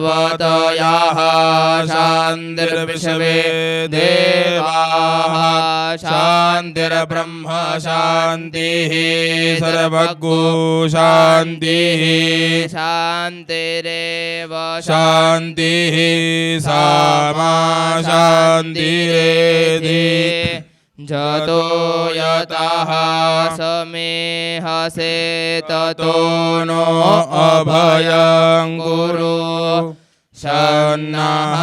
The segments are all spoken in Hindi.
देवतयाः शान्तिर्विश्वे देवाः शान्तिर्ब्रह्म शान्तिः सर्वगो शान्तिः शान्तिरेव शान्तिः सामा शान्तिरेधि जतो यतः समेहसे ततो नो अभयं कुरु शन्नः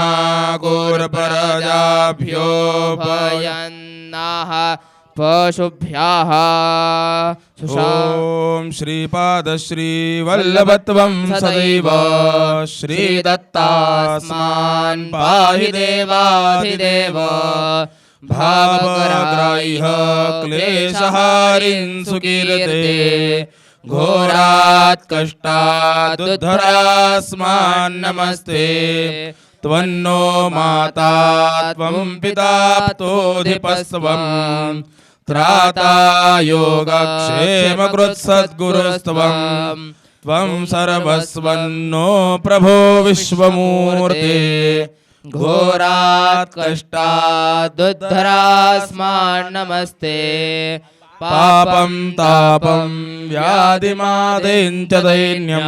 कुर्प्रजाभ्यो भयन्नः पशुभ्यः ॐ श्रीपादश्रीवल्लभत्वं सदैव श्रीदत्तास्मान् पाहि देवाधिदेव भावग्राह्य क्लेशहारिन् सुकीर्ते घोरात् कष्टादुद्धरास्मान् नमस्ते त्वन्नो माता त्वं पिता तोधिपस्त्वं त्राता योगक्षेमकृत्सद्गुरुस्त्वं त्वं सर्वस्वन्नो प्रभो विश्वमूर्ते घोरात् कष्टादुद्धरास्मान् नमस्ते पापं तापं व्याधिमादिं च दैन्यं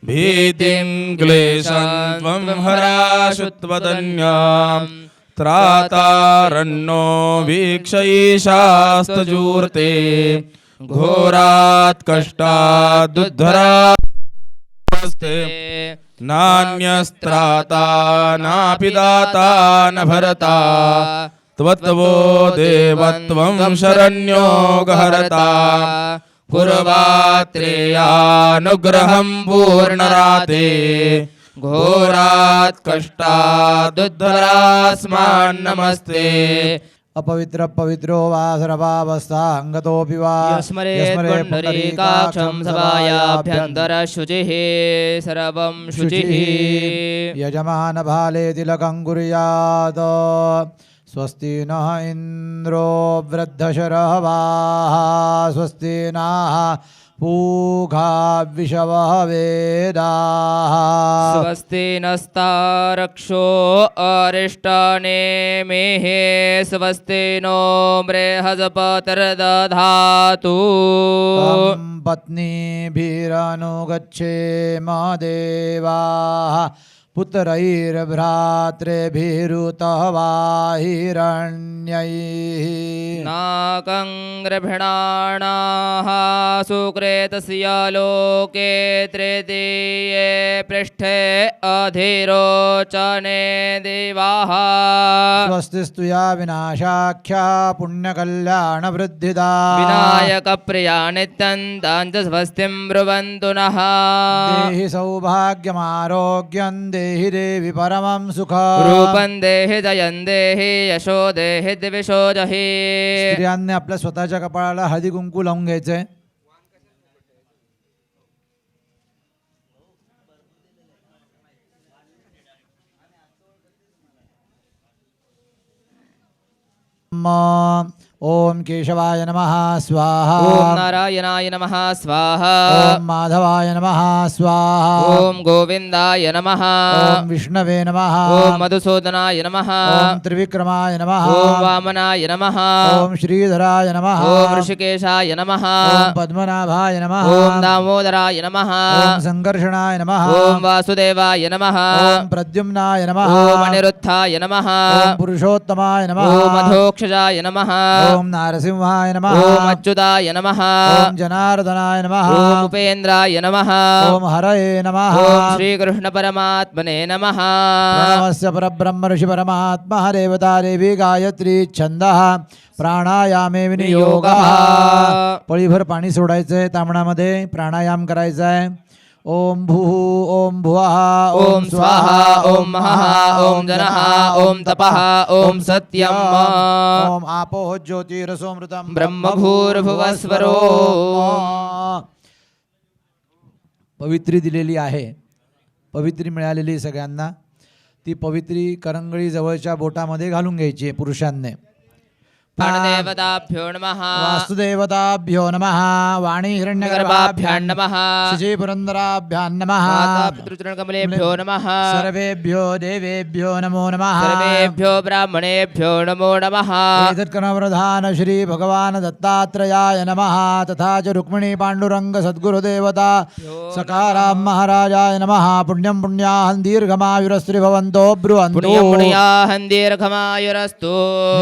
भीतिं क्लेशं त्वं हराशु त्वदन्यां त्रातारण्यो वीक्षयीशास्तजूर्ते घोरात् कष्टादुद्धरास्ते नान्यस्त्राता नापि दाता न भरता त्वत्वो देवत्वं शरण्यो गहरता कुर्वात्रेयानुग्रहं पूर्णराते घोरात् कष्टादुद्धरास्मान् नमस्ते अपवित्र पवित्रो वा सर्वावस्थांगतोऽपि वा यस्मरेत्पुण्डरीकाक्षं सभायाभ्यन्तरशुचिः सर्वं शुचिः यजमानभाले तिलकं कुर्यात् स्वस्ति नः इन्द्रो वृद्धशरवाः स्वस्ति नः पूषा विषवः वेदाः स्वस्ति नस्तारक्षो अरिष्टनेमिः स्वस्ति नो बृहस्पतिर्दधातु पत्नीभिरनुगच्छेम देवाः पुत्रैर्भ्रातृभिरुतः वा हिरण्यैः नाकं गृभणानाः सुकृतस्य लोके तृतीये पृष्ठे अधिरोचने देवाः स्वस्ति स्तुया विनाशाख्या पुण्यकल्याणवृद्धिदा विनायकप्रिया नित्यन्तां च स्वस्तिं ब्रुवन्तु नः देहि सौभाग्यमारोग्यं देहि देवी परमं सुखं रूपं देहि जयं देहि यशो देहि दिविशो जहि स्त्रियांनी आपल्या स्वतःच्या कपाळाला हळदी कुंकू लावून घ्यायचंय ओम केशवाय नमः स्वाहा ओम नारायणाय नमः स्वाहा ओम माधवाय नमः स्वाहा ओम गोविंदाय नमः ओम विष्णवे नमः ओम मधुसूदनाय नमः ओम त्रिविक्रमाय नमः ओम वामनाय नमः ओम श्रीधराय नमः ओम ऋषिकेशाय नमः ओम पद्मनाभाय नमः ओम दामोदराय नमः ओम संकर्षणाय नमः ओम वासुदेवाय नमः ओम प्रद्युम्नाय नमः ओम अनिरुद्धाय नमः ओम पुरुषोत्तमाय नमः ओम अधोक्षजाय नमः ओम नारसिंहाय नमः ओम अच्युताय नमः ओम जनार्दनाय नमः ओम उपेन्द्राय नमः ओम हरये नमः ओम श्रीकृष्ण परमात्मने नमः प्रणवस्य परब्रह्म ऋषि परमात्मा देवता देवी गायत्री छंदः प्राणायामे विनियोगः पळीभर पाणी सोडायचंय तांबणामध्ये प्राणायाम करायचा आहे ओम भूः ओम भुवः ओम स्वाहा ओम महः ओम जनः ओम तपः ओम सत्यम ओम आपो ज्योतिरसोमृतम ब्रह्म भूर्भुवस्वरो पवित्री दिलेली आहे पवित्री मिळालेली सगळ्यांना ती पवित्री करंगळी जवळच्या बोटामध्ये घालून घ्यायची आहे पुरुषांनी प्राणदेवताभ्यो नमः वास्तुदेवताभ्यो नमः वाणी हिरण्यगर्भाभ्यां नमः शुचिपुरन्दराभ्यां नमः मातापितृचरणकमलेभ्यो नमः सर्वेभ्यो देवेभ्यो नमो नमः सर्वेभ्यो ब्राह्मणेभ्यो नमो नमः एतत्कर्मप्रधान श्री भगवान दत्तात्रेयाय नमः तथा च रुक्मिणी पाण्डुरंग सद्गुरुदेवता सकाराम महाराजाय नमः पुण्यं पुण्याहं दीर्घमायुरस्त्री भवन्तो ब्रुवन्तु पुण्यं पुण्याहं दीर्घमायुरस्तु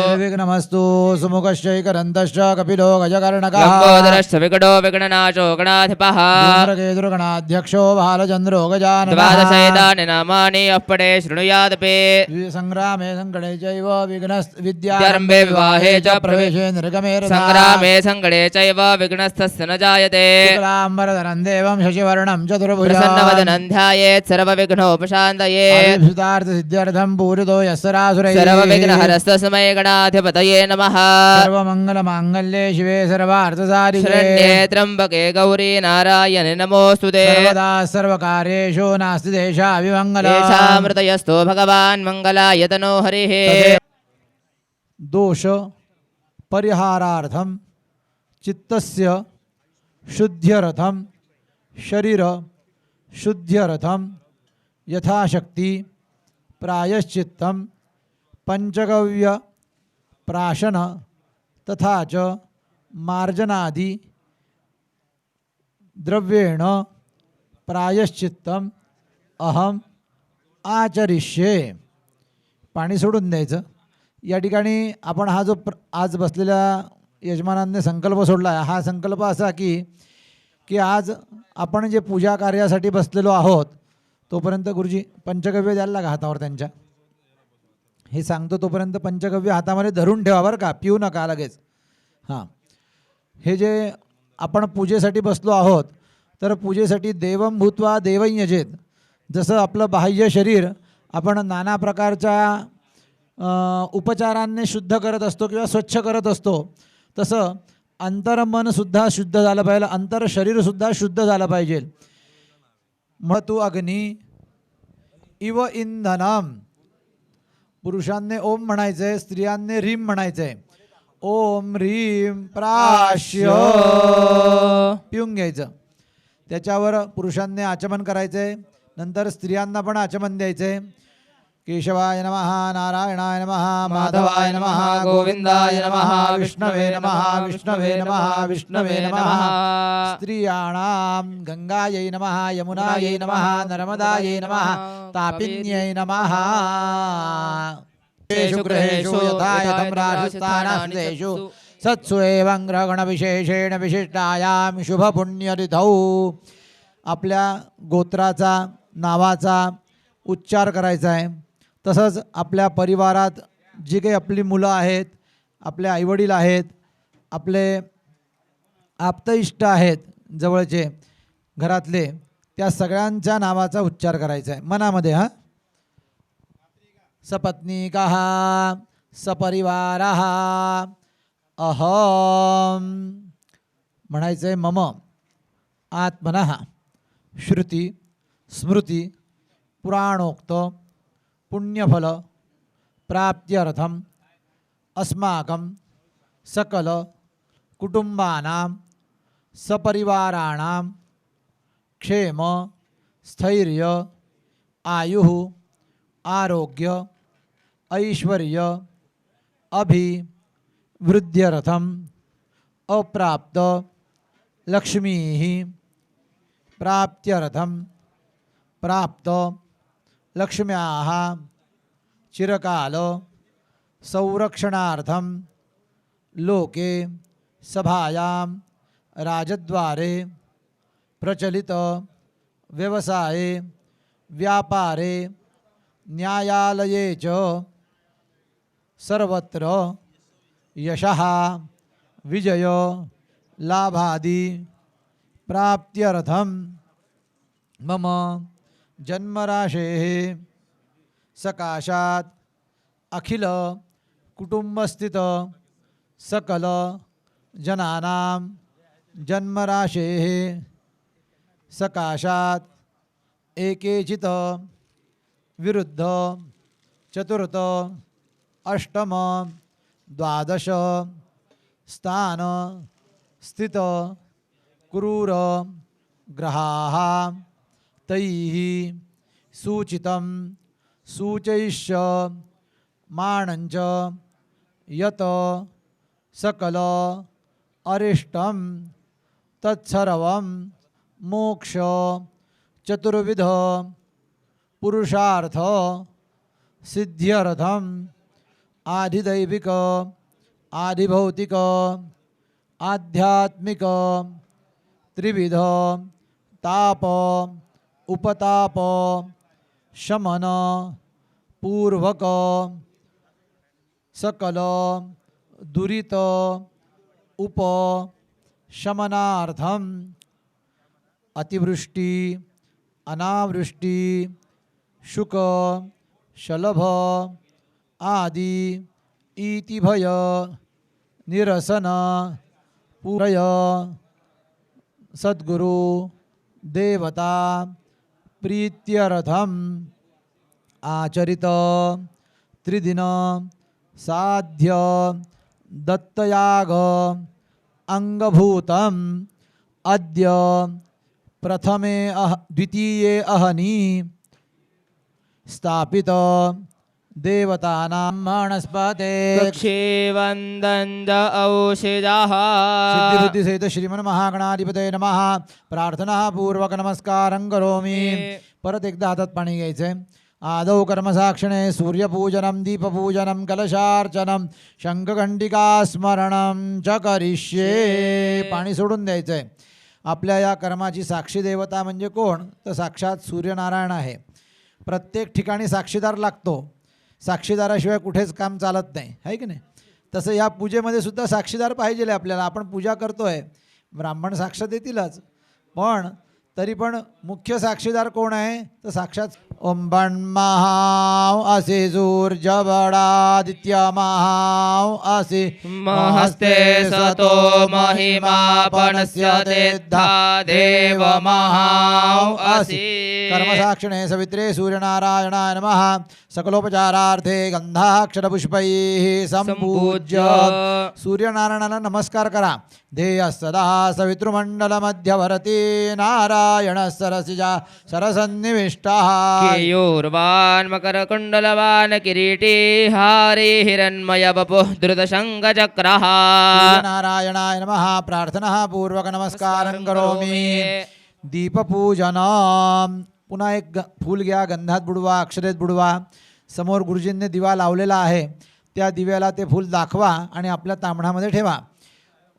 निर्विघ्नमस्तु सुमुखश्चैकरन्तश्च कपिलो गजकर्णकः लम्बोदरश्च विकटो विघ्ननाशो गणाधिपः धूम्रकेतुर्गणाध्यक्षो बालचन्द्रो गजाननः द्वादशैतानि नामानि यः पठे शृणुयादपि संग्रामे सङ्कटे चैव विद्यारम्भे विद्यारम्भे विवाहे च प्रवेशे निर्गमे सङ्ग्रामे सङ्कटे चैव विघ्नस्तस्य न जायते शुक्लाम्बरधरं देवं शशिवर्णं चतुर्भुजं प्रसन्नवदनं ध्यायेत् सर्वविघ्नोपशान्तये अभिप्सितार्थसिद्ध्यर्थं पूरितो यस्सरासुरैः सर्वविघ्नहरस्तस्मै गणाधिपतये नमः सर्वमङ्गलमाङ्गल्ये शिवे सर्वार्थसारिके शरण्ये त्र्यम्बके गौरी नारायणे नमोऽस्तुते सर्वदा सर्वकार्येषु नास्ति देशाभिमङ्गलम् येषामृतयस्तो भगवान् मङ्गलाय तनो हरिः दोष परिहारार्थं चित्तस्य शुद्ध्यर्थं शरीर शुद्ध्यर्थं यथाशक्ति प्रायश्चित्तं पंचगव्य प्राशन तथा च मार्जनादि द्रव्येण प्रायश्चित्तम अहम आचरिष्ये. पाणी सोडून द्यायचं. या ठिकाणी आपण हा जो आज बसलेल्या यजमानांनी संकल्प सोडला आहे, हा संकल्प असा की आज आपण जे पूजा कार्यासाठी बसलेलो आहोत तोपर्यंत गुरुजी पंचगव्य द्यायला लागा हातावर त्यांच्या. हे सांगतो तोपर्यंत पंचगव्य हातामध्ये धरून ठेवा बरं का, पिऊ नका लगेच. हां, हे जे आपण पूजेसाठी बसलो आहोत तर पूजेसाठी देवं भूत्वा देवं यजेत. जसं आपलं बाह्य शरीर आपण नाना प्रकारच्या उपचारांनी शुद्ध करत असतो किंवा स्वच्छ करत असतो, तसं अंतर्मनसुद्धा शुद्ध झालं पाहिजे, अंतर शरीरसुद्धा शुद्ध झालं पाहिजे. मग तू अग्नी इव इंधनम. पुरुषांनी ओम म्हणायचंय, स्त्रियांनी ह्रीम म्हणायचंय. ओम ह्रीम प्राश्य पिऊन घ्यायचं. त्याच्यावर पुरुषांनी आचमन करायचंय, नंतर स्त्रियांना पण आचमन द्यायचंय. केशवाय नमः, नारायणाय नमः, माधवाय नमः, गोविंदाय नमः, विष्णवे नमः, विष्णवे नमः, विष्णवे नमः. स्त्रियाणां गंगायै नमः, यमुनायै नमः, नर्मदायै नमः, तापिन्यै नमः. गृहेषु यथा यथं राजस्थानेषु सत्सु एवं ग्रहगणविशेषेण विशिष्टायां शुभपुण्यतिथौ. आपल्या गोत्राचा नावाचा उच्चार करायचा आहे. तसंच आपल्या परिवारात जी काही आपली मुलं आहेत, आपले आईवडील आहेत, आपले आप्तइष्ट आहेत जवळचे घरातले, त्या सगळ्यांच्या नावाचा उच्चार करायचा आहे मनामध्ये. हां, सपत्नीकः सपरिवारः अहम म्हणायचं आहे. मम आत्मनः श्रुती स्मृती पुराणोक्त पुण्यफल प्राप्त्यर्थम अस्माकं सकल कुटुंबानां सपरिवाराणां क्षेम स्थैर्य आयुः आरोग्य ऐश्वर्य अभिवृद्ध्यर्थम अप्राप्त लक्ष्मीः प्राप्त्यर्थम प्राप्त लक्ष्म्याः चिरकाल संरक्षणार्थम लोके सभायां राजद्वारे प्रचलित व्यवसाये व्यापारे न्यायालये च सर्वत्र यशः विजय लाभादि प्राप्त्यर्थम मम जन्मराशेः सकाशात् अखिल कुटुंबस्थित सकल जनानां जन्मराशेः सकाशात् एकेचित् विरुद्ध चतुर्थ अष्टम द्वादश स्थान स्थित क्रूर ग्रहाः तैः सूचितं सूचयिष्य माणञ्च यत सकल अरिष्टं तत्सर्वं मोक्ष चतुर्विध पुरुषार्थ सिद्ध्यर्थम आधिदैविक आधिभौतिक आध्यात्मिक त्रिविध ताप उपताप शमन पूर्वक सकल दुरित उप शमनार्थम अतिवृष्टि अनावृष्टि शुक शलभ आदि इति भय निरसन पूरय सद्गुरु देवता प्रीत्यर्थम आचरित त्रिदिन साध्य दत्तयाग अंगभूतम अद्य प्रथमे द्वितीये अहनी स्थापित देवतानां वनस्पते कक्षे वन्दन्त औषधाः सिद्धिबुद्धि सहित श्रीमन महागणाधिपते नमः. प्रार्थना पूर्वक नमस्कारं करोमि. परत एकदा हातात पाणी घ्यायचंय. आदौ कर्मसाक्षिणे सूर्यपूजनं दीपपूजनं कलशार्चनं शंखघंटिका स्मरणं च करिष्ये. पाणी सोडून द्यायचंय. आपल्या या कर्माची साक्षी देवता म्हणजे कोण? तर साक्षात सूर्यनारायण आहे. प्रत्येक ठिकाणी साक्षीदार लागतो. साक्षीदाराशिवाय कुठेच काम चालत नाही, आहे की नाही? तसं या पूजेमध्ये सुद्धा साक्षीदार पाहिजे आपल्याला. आपण पूजा करतोय, ब्राह्मण साक्ष देतीलच, पण तरी पण मुख्य साक्षीदार कोण आहे? तर साक्षात ओम बण महाव असे सूर्य बडादित्य महाव असे महस्ते सतो महिमा पणस्य तेद्धा देव महाव असि. कर्मसाक्षिणे सवित्रे सूर्यनारायणाय नमः. सकलोपचारार्थे गंधाक्षरपुष्पैः संपूज्य सूर्यनारायणाला नमस्कार करा. ध्येय सदा सवितृमंडल मध्यवर्ती नारायण सरसिजा सरसन्निविष्टः. केयूर्वान् मकरकुण्डलवान् किरीटी हारे हिरण्मय बपुः धृतशङ्खचक्रः. नारायणाय नमः. प्रार्थना पूर्वक नमस्कारं करोमि. दीपपूजन. पुन्हा एक फूल घ्या, गंधात बुडवा, अक्षरेत बुडवा. समोर गुरुजींनी दिवा लावलेला आहे, त्या दिव्याला ते फूल दाखवा आणि आपल्या तांबणामध्ये ठेवा.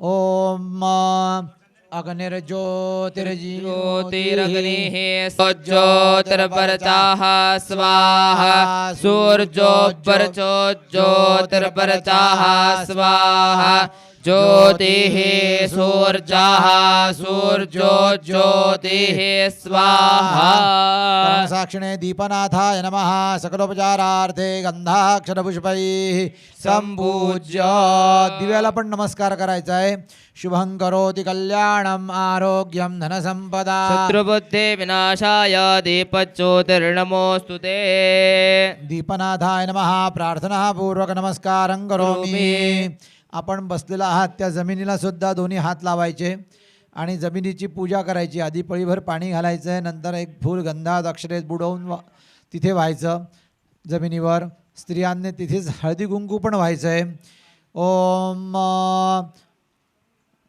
ओम ज्योतिरग्निः ज्योतिर्परचाः स्वाहा. सूर्योपरचोज्योतिर्परचाः स्वाहा. ज्योतिः सूर्यः सूर्योज्योतिः स्वाहा. साक्षिणे दीपनाथाय नमः. सकलोपचारार्थे गंधाक्षरपुष्पैः संपूज्य दिव्याला पण नमस्कार करायचा आहे. शुभं करोति कल्याणं आरोग्यं धनसंपदा. शत्रुबुद्धि विनाशाय दीपज्योतिर्नमोऽस्तु ते. दीपनाथाय नमः. प्रार्थना पूर्वक नमस्कारं करोमि. आपण बसलेला आहात त्या जमिनीला सुद्धा दोन्ही हात लावायचे आणि जमिनीची पूजा करायची. आधी पळीभर पाणी घालायचं आहे, नंतर एक फूल गंधात अक्षरेत बुडवून तिथे व्हायचं जमिनीवर. स्त्रियांनी तिथेच हळदी कुंकू पण व्हायचं आहे. ओम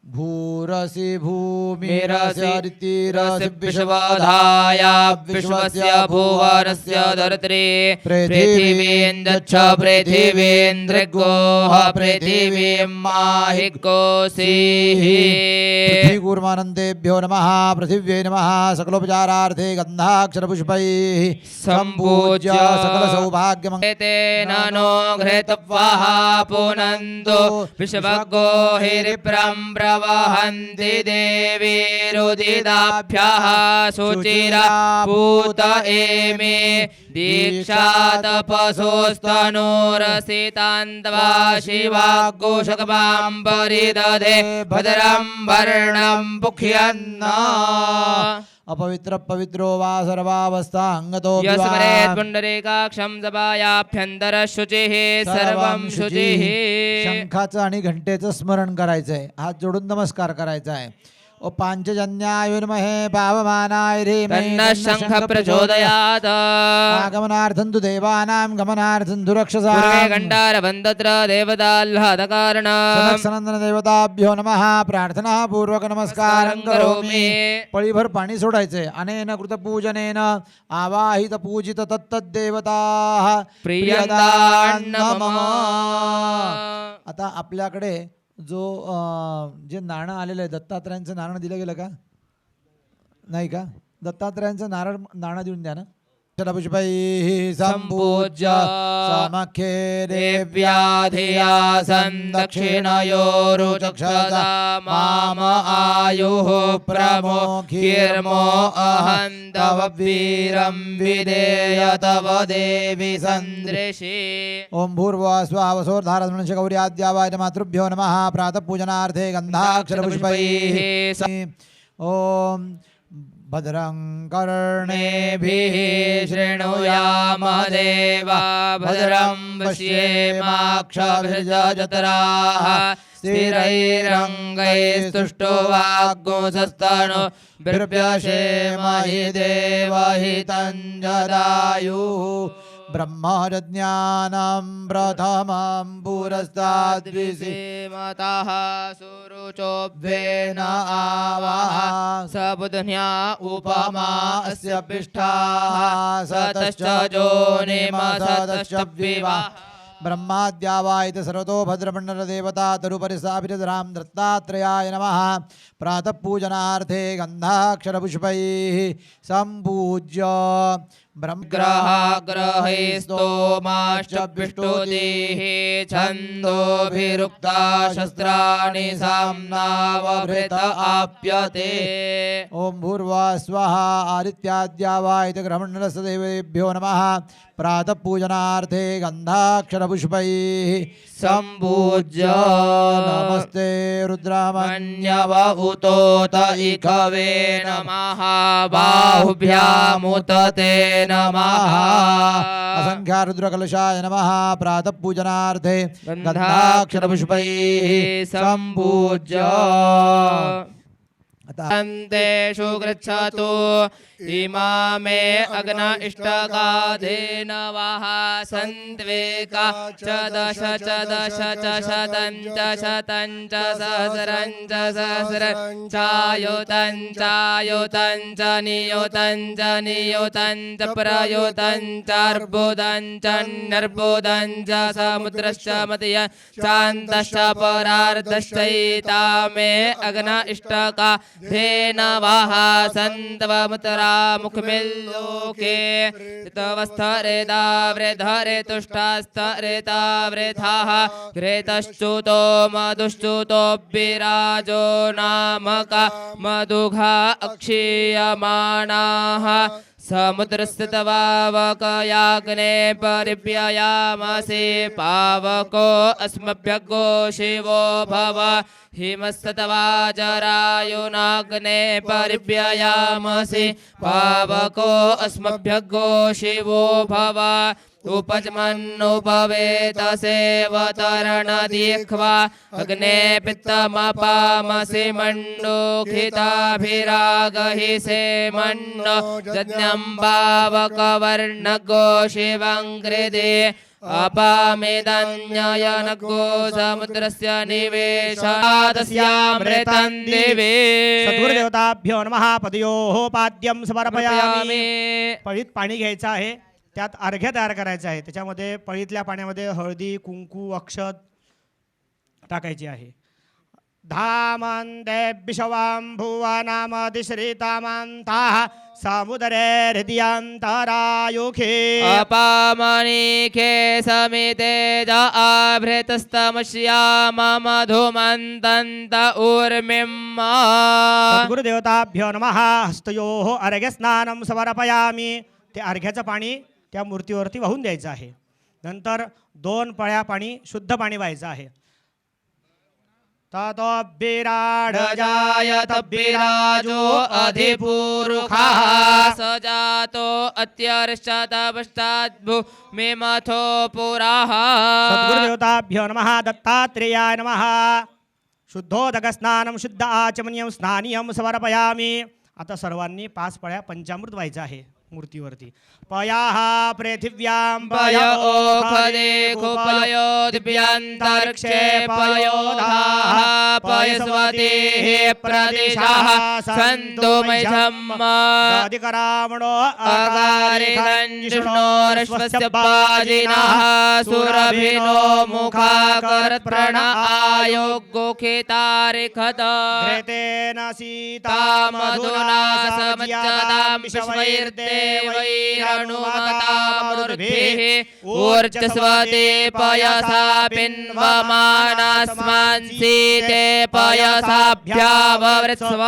भूरसि भूमिरस्य ऋतिरसि विश्वधाया विश्वस्य भुवनस्य धरित्री. पृथिवीन्द्रच्छ पृथिवीन्द्रगोः पृथिवीं माहि कोशीः. पृथ्वीकूर्मानन्देभ्यो नमः. पृथिव्यै नमः. सकलोपचारार्थे गन्धाक्षरपुष्पैः सम्पूज्य सकलसौभाग्यमङ्गलेन नो घृतवाः पुनन्दो विश्वगो हिरिप्रं प्रवहन्ति देवी रुदिदाभ्यः शुचिरा पूत एमे. दीक्षा तपसोस्तनोरसितान्त्वा शिवा गोषकवां परिदधे भद्रं वर्णं पुख्यन्न. अपवित्र पवित्रो वा सर्वावस्था अंगतो यस्मरेत् पुंडरीकाक्षं जपायाभ्यंतर शुचिः सर्वं शुचिः. शंखाचं आणि घंटेचं स्मरण करायचंय. हात जोडून नमस्कार करायचा आहे. ओ पांचजन्याय विद्महे पावमानाय धीमहि तन्नः शंखः प्रचोदयात्. आगमनार्थं तु देवानां गमनार्थं तु रक्षसां. पूर्वे गण्डारवन्दत्र देवताह्लादकारणम्. सनंदन देवताभ्यो नमः. प्रार्थना पूर्वक नमस्कारं करोमि. पळीभर पाणी सोडायचंय. अनेन कृत पूजनेन आवाहित पूजित तत्तद्देवताः प्रियदान् नमः. आता आपल्याकडे जो जे नाणं आलेलं आहे दत्तात्रयांचं नाणं दिलं गेलं का नाही का? दत्तात्रयांचं नाणं देऊन द्या ना. पुष्पैः संपूज्य समख्ये देव्याधिया सन्दक्षिणयोरुचक्षसा माम आयुः प्रमोखिर्मो अहं तव वीरं विधेय तव देवी सन्दृशे. ओम भूर्भुवः स्वः वसोर्धारस्मृश गौर्याद्यावाय मातृभ्यो नमः. प्रातः पूजनार्थे गन्धाक्षरपुष्पैः ओम भद्रं कर्णेभिः शृणुयाम देवा भद्रं पश्येमाक्षभिर्यजत्राः स्थिरैरङ्गैस्तुष्टुवाग्गुंसस्तनुभिर्व्यसेमहि देवहितं जदायुः. ब्रह्मज्ञानं प्रथमं पुरस्ताद्विसीमतः सुरुचोभ्येन आवाह. स बुध्न्या उपमा अस्य पिष्ठाः सतश्च जोनिमसतश्च विवाह. ब्रह्माद्यावायित सर्वतो भद्रमण्डलदेवता तरुपरिसाभिरधरां दत्तात्रेयाय नमः. प्रातः पूजनार्थे गन्धाक्षरपुष्पैः सम्पूज्य ब्रह्मग्रहै स्तोमाश्च विष्णुतिः छन्दोभिरुक्ता शस्त्राणि साम्नावभृत आप्यते. ओम भूर्भुवः स्वः आदित्याद्यावायित ग्रहमण्डलस्य देवेभ्यो नमः. प्रातः पूजनार्थे गन्धाक्षरपुष्पैः सम्पूज्य नमस्ते रुद्रमन्यव उतोत इखवे नमः. बाहुभ्यामुत ते नमः. असंख्या रुद्रकलशाय नमः. प्रातः पूजनार्थे गन्धाक्षरपुष्पैः सम्पूज्य अन्तेषु गच्छतु इमामे अग्न इष्टगाधेनवः सन्त्वेका च दश च दश च शतं च शतं च सहस्रं च सहस्रं चायुतं चायुतं च नियुतं च नियुतं च प्रयुतं चार्बुदं च नर्बुदं च समुद्रश्च मतिय चान्तश्च परार्धश्चैतामे अग्न इष्टका धेनवः सन्त्वमुतरा मुखमिल्लोके. ऋतवस्थरेता वृधरे तुष्टास्तरेता वृथाः घृतश्च्युतो मधुश्च्युतो विराजो नामका मधुघा अक्षीयमाणाः. समुद्रस्थितवावकयाग्ने परिव्ययामसि पावको अस्मभ्यगो शिवो भव. हिमस्ततवाजरायुनाग्ने परिव्ययामसि पावको अस्मभ्यगो शिवो भव. उपजमन्नुपवेतसेवतरणदीर्घ्वा अग्ने पित्तमपामसि मण्डोखिताभिरागहि से मण्डो यज्ञं पावकवर्णगो शिवं कृते. अपामेदन्ययनको समुद्रस्य निवेशादस्यामृतं दिवे. सद्गुरुदेवताभ्यो नमः. पदयोः पाद्यं समर्पयामि. पळीत पाणी घ्यायचं आहे. त्यात अर्घ्य तयार करायचं आहे. त्याच्यामध्ये पळीतल्या पाण्यामध्ये हळदी कुंकू अक्षत टाकायची आहे. धामन्देभ्यशवां भुवनामधिश्रितामन्ताः समुदरे हृदयान्तरायुखे. अपामनीखे समितेज आभृतस्तमश्याम मधुमन्तन्त ऊर्मिम्. सद्गुरुदेवताभ्यो नमः. हस्तयोः अर्घ्यस्नानं समर्पयामि. ते अर्घ्याचं पाणी त्या मूर्तीवरती वाहून द्यायचं आहे. नंतर 2 पळ्या पाणी शुद्ध पाणी व्हायचं आहे. ततो विराड जायत विराजो अधिपूरुखः स जातो अत्यर्षतपश्चात् भूमिमथो पुरः सद्गुरुदेवताभ्यो नमः दत्तात्रेयाय नमः शुद्धोदक स्नानं शुद्ध आचमनीयं स्नानीयं समर्पयामि आता सर्वांनी 5 पळ्या पंचामृत व्हायचं आहे मूर्तीवरती पयाः पृथिव्यां पय ओखदे खुपयो दिव्यान्तरिक्षे पयोधाः पयस्वतेः प्रदेशाः सन्तु मय्यम् अधिकरामणो अकारिदञ्जिष्णोरश्वस्य बाजिनः सुरभिनो मुखाकरत् प्रण आयोगोखेतारिखत घृतेन सीता मधुना समज्जतां विश्वैर्देवैरनुमतामरुद्भिः ऊर्जस्वते पयसा पिन्वमानास्मान् सीते पयसाभ्याववृत्स्व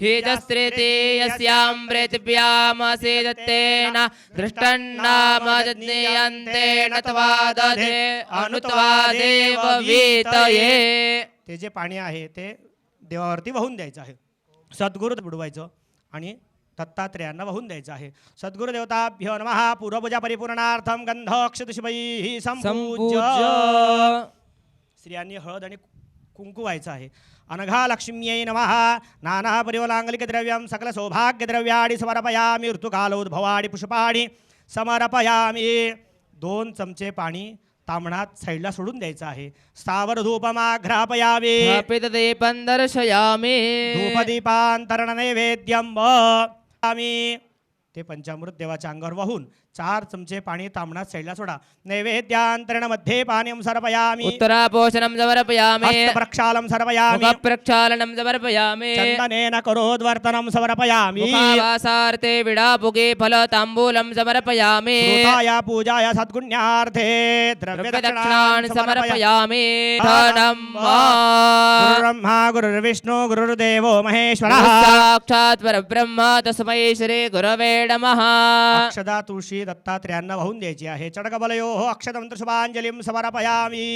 हितस्त्रिते यस्यां पृथिव्यामसेदत्तेन दृष्टन्नामजज्ञेयन्तेन त्वा दधे अनुत्वा देव वीतये ते जे पाणी आहे ते देवावरती वाहून द्यायचं आहे सद्गुरु बुडवायचं आणि दत्तात्रेयांना वाहून द्यायचं आहे सद्गुरुदेवताभ्यो नमः पूर्वपूजा परिपूर्णार्थम गंधोक्षतुष्मैः संपूज्य स्त्रियांनी हळद आणि कुंकू व्हायचं आहे अनघा लक्ष्म्यै नमः नाना परिवलांगलिक द्रव्यं सकल सौभाग्य द्रव्याणि समर्पयामि ऋतुकालोद्भवाणि पुष्पाणि समर्पयामि 2 चमचे पाणी तामणात साईडला सोडून द्यायचं आहे स्थावर धूपमाघ्रापयामि दीपं दर्शयामि धूपदीपांतरण नैवेद्यं आम्ही ते पंचामृत देवाच्या अंगावर वाहून 4 चमचे पाणी तामणात साईडला सोडा नैवेद्यांतरण मध्ये पानीं सर्पयामि उत्तरापोषणं समर्पयामि प्रक्षालं सर्पयामि मुखप्रक्षालनं समर्पयामि चन्दनेन करोद्वर्तनं समर्पयामि मुखावासार्थे विडापुगे फलताम्बूलं समर्पयामि कृताय पूजाय सद्गुण्यार्थे द्रव्यदक्षिणान् समर्पयामि धनं गुरुर्ब्रह्मा गुरुर्विष्णु गुरुर्देवो महेश्वरः साक्षात् परब्रह्म तस्मै श्री गुरवे नमः अक्षदा तुळशी दत्तात्रेयांना वाहून द्यायची आहे चडकबलयोः अक्षतं शुभांजलीं समर्पयामि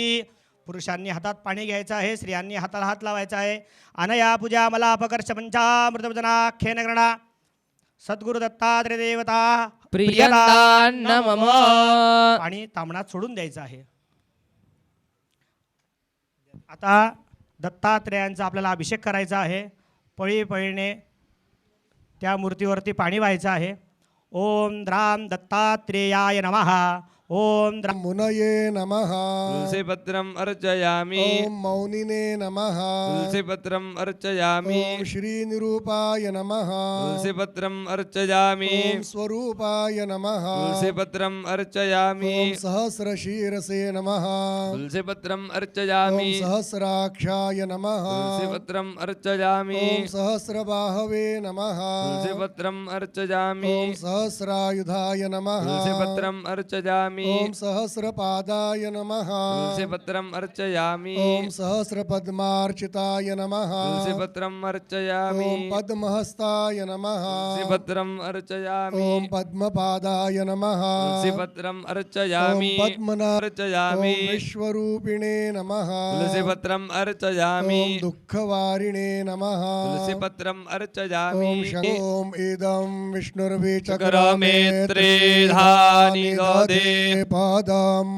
पुरुषांनी हातात पाणी घ्यायचं आहे स्त्रियांनी हाताला हात लावायचा आहे अनया पूजा मला अपकर्ष पंचामृतवदनाख्येन गणा सद्गुरु दत्तात्रेय देवता प्रियतान्न मम पाणी तामणात सोडून द्यायचं आहे आता दत्तात्रेयांचा आपल्याला अभिषेक करायचा आहे पळी पळीने त्या मूर्तीवरती पाणी व्हायचं आहे ओम द्राम दत्तात्रेयाय नमः ओम द्राम मुनये नमः तुलसीपत्रम् अर्चयामि ओम मौनिने नमः तुलसीपत्रम् अर्चयामि ओम श्रीनिरूपाय नमः तुलसीपत्रम् अर्चयामि ओम स्वरूपाय नमः तुलसीपत्रम् अर्चयामि ओम सहस्रशीरसे नमः तुलसीपत्रम् ओम अर्चयामि सहस्राक्षाय नमः तुलसीपत्रम् अर्चयामि ओम सहस्रबाहवे नमः तुलसीपत्रम् अर्चयामि ओम सहस्रायुधाय नमः तुलसीपत्रम् अर्चयामि ओम सहस्रपादाय नमः तुलसीपत्रम् अर्चयामि ओम सहस्रपद्मार्चिताय नमः तुलसीपत्रम् अर्चयामि ओम पद्महस्ताय नमः तुलसीपत्रम् अर्चयामि ओम पद्मपादाय नमः तुलसीपत्रम् ओम अर्चयामि पद्मनार्चयामि अर्चयामि विश्वरूपिणे नमः तुलसीपत्रम् अर्चयामि ओम दुःखवारिणे नमः तुलसीपत्रम् अर्चयामि ओम शंगोम इदं चक्रमेत्रेधानि ददे पदम्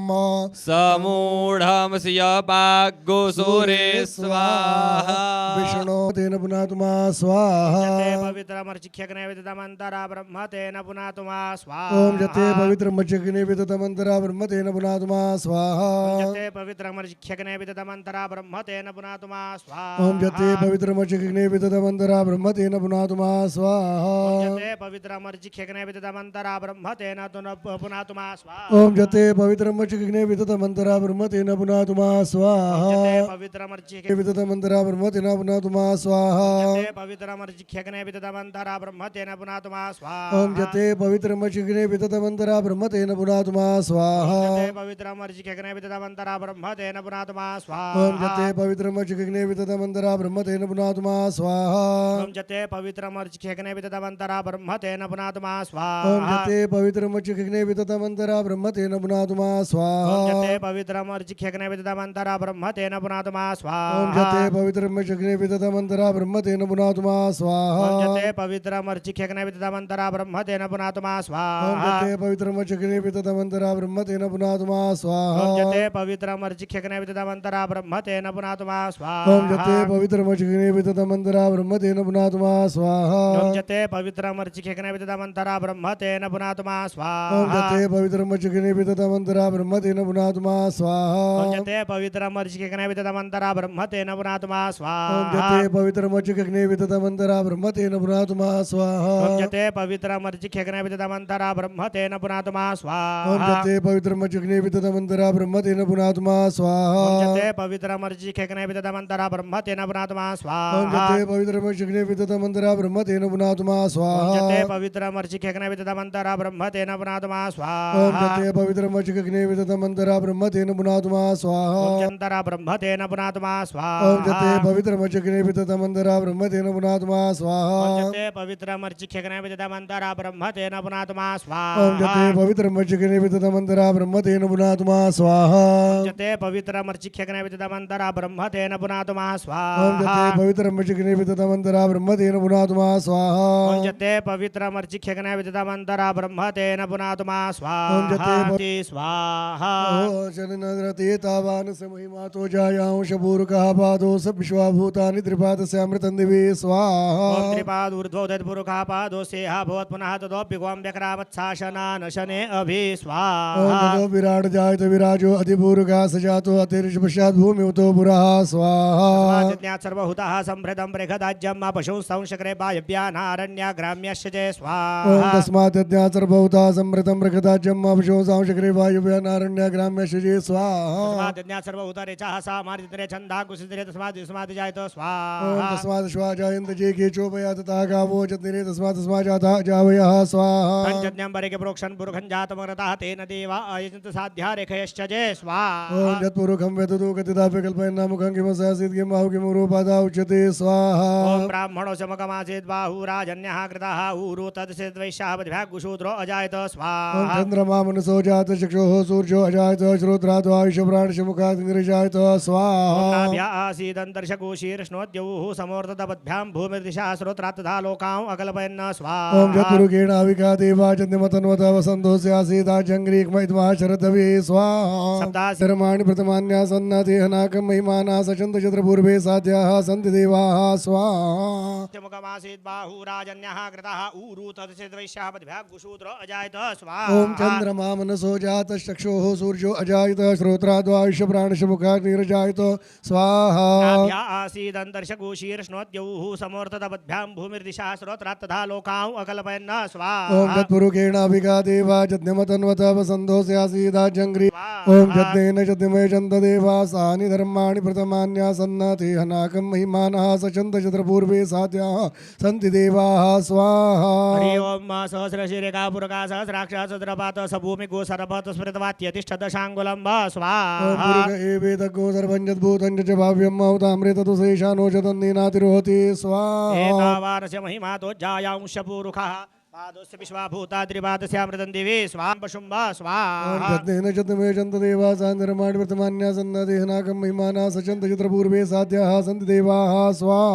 समूढमस्य भाग्यसूरे स्वाहा विष्णो तेन पुनातुमा स्वाहा जते पवित्रमर्चिख्यग्ने विदतमन्तरा ब्रह्म तेन पुनातुमा स्वाहा ओम जते पवित्रमच्चग्ने विदतमन्तरा ब्रह्म तेन पुनातुमा स्वाहा जते पवित्रमर्चिख्यग्ने विदतमन्तरा ब्रह्म तेन पुनातुमा स्वाहा ओम जते पवित्रमच्चग्ने विदतमन्तरा ब्रह्म तेन पुनातुमा स्वाहा जते पवित्रमर्चिख्यग्ने विदतमन्तरा ब्रह्म तेन पुनातुमा स्वाहा ओम जते पवित्रमच्चग्ने विदतमन्तरा ब्रह्म तेन पुनातुमा स्वाहा जते पवित्रमर्चिख्यग्ने विदतमन्तरा ब्रह्म तेन पुनातुमा स्वाहा जते पवित्रमर्चिख्यग्ने विदतमन्तरा ब्रह्म तेन पुनातुमा स्वाहा ओम जते पवित्रमच्चग्ने विदतमन्तरा ब्रह्म तेन पुनातुमा स्वाहा जते पवित्रमर्चिख्यग्ने विदतमन्तरा ब्रह्म तेन पुनातुमा स्वाहा ओम जते पवित्रमच्चग्ने विदतमन्तरा ब्रह्म तेन पुनातुमा स्वाहा ओम जते पवित्रमर्चिख्यग्ने विदतमन्तरा ब्रह्म ब्रह्म तेन पुनातुमा ओम स्वाहा जते पवित्रमचिघ्ने विततमन्तरा ब्रह्म तेन पुनातुमा ओम स्वाहा जते पवित्रम अर्चिख्यग्ने विदमन्तरा ब्रह्म तेन पुनातुमा ओम स्वाहा जते पवित्रमचिघ्ने विततमन्तरा ब्रह्म तेन पुनातुमा ओम स्वाहा जते पवित्रम अर्चिख्यग्ने विदमन्तरा ब्रह्म तेन पुनातुमा ओम स्वाहा जते पवित्रमचिघ्ने विततमन्तरा ब्रह्म तेन पुनातुमा स्वाहा ओम जते पवित्रम अर्चिख्यग्ने विदमन्तरा ब्रह्म तेन पुनातुमा स्वाहा ओम जते पवित्रमचिघ्ने विततमन्तरा ब्रह्म तेन पुनातुमा स्वाहा ओम जते पवित्रम अर्चिख्यग्ने विदमन्तरा ब्रह्म तेन पुनातुमा ओम स्वाहा जते पवित्रमचिघ्ने विततमन्तरा ब्रह्म तेन पुनातुमा स्वाहा ओम जते पवित्रम अर्चिख्यग्ने विदमन्तरा ब्रह्म तेन पुनातुमा ओम स्वाहा जते पवित्रमचिघ्ने विततमन्तरा ब्रह्म तेन पुनातुमा स्वाहा ओम जते पवित्रम अर्चिख्यग्ने विदमन्तरा ब्रह्म तेन पुनातुमा ओम स्वाहा जते पवित्रमचिघ्ने विततमन्तरा ब्रह्म तेन पुनातुमा स्वाहा ओम जते पवित्रम अर्चिख्यग्ने विदमन्तरा ब्रह्म तेन पुनातुमा ओम स्वाहा जते पवित्रमचिघ्ने विततमन्तरा ब्रह्म तेन पुनातुमा ओम स्वाहा जते पवित्रम अर्चिख्यग्ने विदमन्तरा ब्रह्म तेन पुनातुमा ओम स्वाहा जते पवित्रमचिघ्ने विततमन्तरा ब्रह्म तेन पुनातुमा स्वाहा ओम जन्तरा ब्रह्म तेन पुनातुमा स्वाहा ओम जते पवित्रमचिघ्ने विततमन्तरा ब्रह्म तेन पुनातुमा स्वाहा ओम जते पवित्रम अर्चिख्यग्ने विदमन्तरा ब्रह्म तेन पुनातुमा ओम जते स्वाहा पवित्रमचिघ्ने विततमन्तरा ब्रह्म तेन पुनातुमा स्वाहा जते पवित्रम अर्चिख्यग्ने विदमन्तरा ब्रह्म तेन पुनातुमा ओम स्वाहा जते पवित्रमचिघ्ने विततमन्तरा ब्रह्म तेन पुनातुमा स्वाहा ओम जते पवित्रम अर्चिख्यग्ने विदमन्तरा ब्रह्म तेन पुनातुमा ओम जते स्वाहा स्वाहा ओ शरणरते तावान समहिमा तो जायांश पूर्वकः पादो सब विश्वाभूतानि त्रिपादस्यामृतं दिवे ओम स्वाहा त्रिपादूर्ध्वोदयत् पुरुखा पादो सेहा भवत् पुनः तदोऽप्यगों व्यक्रामत्साशनान् शने अभि ओम स्वाहा ततो विराट जायत विराजो अधिपूर्वकः सजातो अतिरिषपश्चात् भूमिउतो पुरः स्वाहा स्वादिज्ञात् सर्वभूतः सम्भृतं बृहदाज्यं पशुं संशक्रे वायव्यानारण्य ग्राम्यश्च जय ओम स्वाहा तस्मात् यज्ञात् सर्वभूतः समृतं बृहदाज्यं अवशो सांशक्रे वायुव्यानारण्य ग्राम्य शुजे स्वाहा स्वादिज्ञात् सर्वभूतरेचः सामार्जितरे छन्दा कुसितरे तस्मात् जायत ओम स्वाहा तस्मात् श्वा जायन्त जे के चोपया तथा गावो जतिरे तस्मात् जाता जावयः स्वाहा पंचज्ञं बरेके प्रोक्षन् पुरुखं जातमग्रतः तेन देवा आयजन्त साध्या रेखयश्च जय स्वाहा ओम जत्पुरुखं वेदतो कथितापि कल्पयन्ना मुखं किमसासीत् किं बाहु किं रूपादा उच्यते स्वाहा ओम ब्राह्मणो समकमासीत् बाहुराजन्यः कृतः ऊरु तदसिद्वैश्याः बद्भ्यागुशूद्रो अजायत ओम स्वाहा चन्द्रमा मनसो जात चक्षुः सूर्यो अजायत श्रोत्रादो आयुष प्राणशमुखात् इंद्रिजायत स्वाहा नाभ्या आसीदन्तर्शकोशीर्ष्णोद्यौः समोर्तदपद्भ्यां भूमिर्दिशा श्रोत्रात् तथा लोकाम् अकल्पयन् ओम स्वाहा जत्पुरुखेण अविका देवा जन्मतन्वत वसन्तोऽस्यासीता जङ्ग्रीक्मयित्वा शरदवे स्वाहा शब्दासि धर्माणि प्रथमान्यासन्नतेहनाकं महिमाना सचन्त चन्द्रपूर्वे साध्याः सन्ति देवाः स्वाहा मुखमासीत् बाहुराजन्यः कृतः ऊरु तदसिद्वैश्याः बद्भ्यागुशूद्रो अजायत ओम स्वाहा चन्द्रमा मनसो जात चक्षुः सूर्यो अजायत श्रोत्रादो आयुष प्राणशमुखात् निरजायत स्वाहा नाभ्या आसीदन्तर्शकोशीर्ष्णोद्यौः समोर्तदपद्भ्यां भूमिर्दिशा श्रोत्रात् तथा लोकाम् अकल्पयन् ओम स्वाहा तत्पुरुखेण अभिका देवा जज्ञमतन्वत वसन्तोऽस्यासीदा जङ्ग्री ओम जज्ञेन जज्ञमय चन्द देवा सानि धर्माणि प्रथमान्यासन्नते हनाकं महिमानः सचन्त चन्द्रपूर्वे साध्याः सन्ति देवाः स्वाहा हरि ओम सहस्रशिरेखा पुरका सहस्राक्षा सद्रपात सभूमिको सर्वत स्मृतवात्यतिष्ठदशाङ्गुलं ओम स्वाहा पुरुष एवेदग्गो सर्वं यद्भूतं च भाव्यं महतामृततु शेषानो च तन्नेनातिरोहति स्वाहा एतावानस्य महिमा तो जायांश पूरुखः पादोस्य विश्वाभूता त्रिपादस्यामृतं दिवे स्वां पशुं वा ओम स्वाहा जज्ञेन जज्ञमय चन्द देवा सान्धर्माणि वर्तमान्यासन्नदेहनाकं महिमाना सचन्त चित्रपूर्वे साध्याः सन्ति देवाः स्वाहा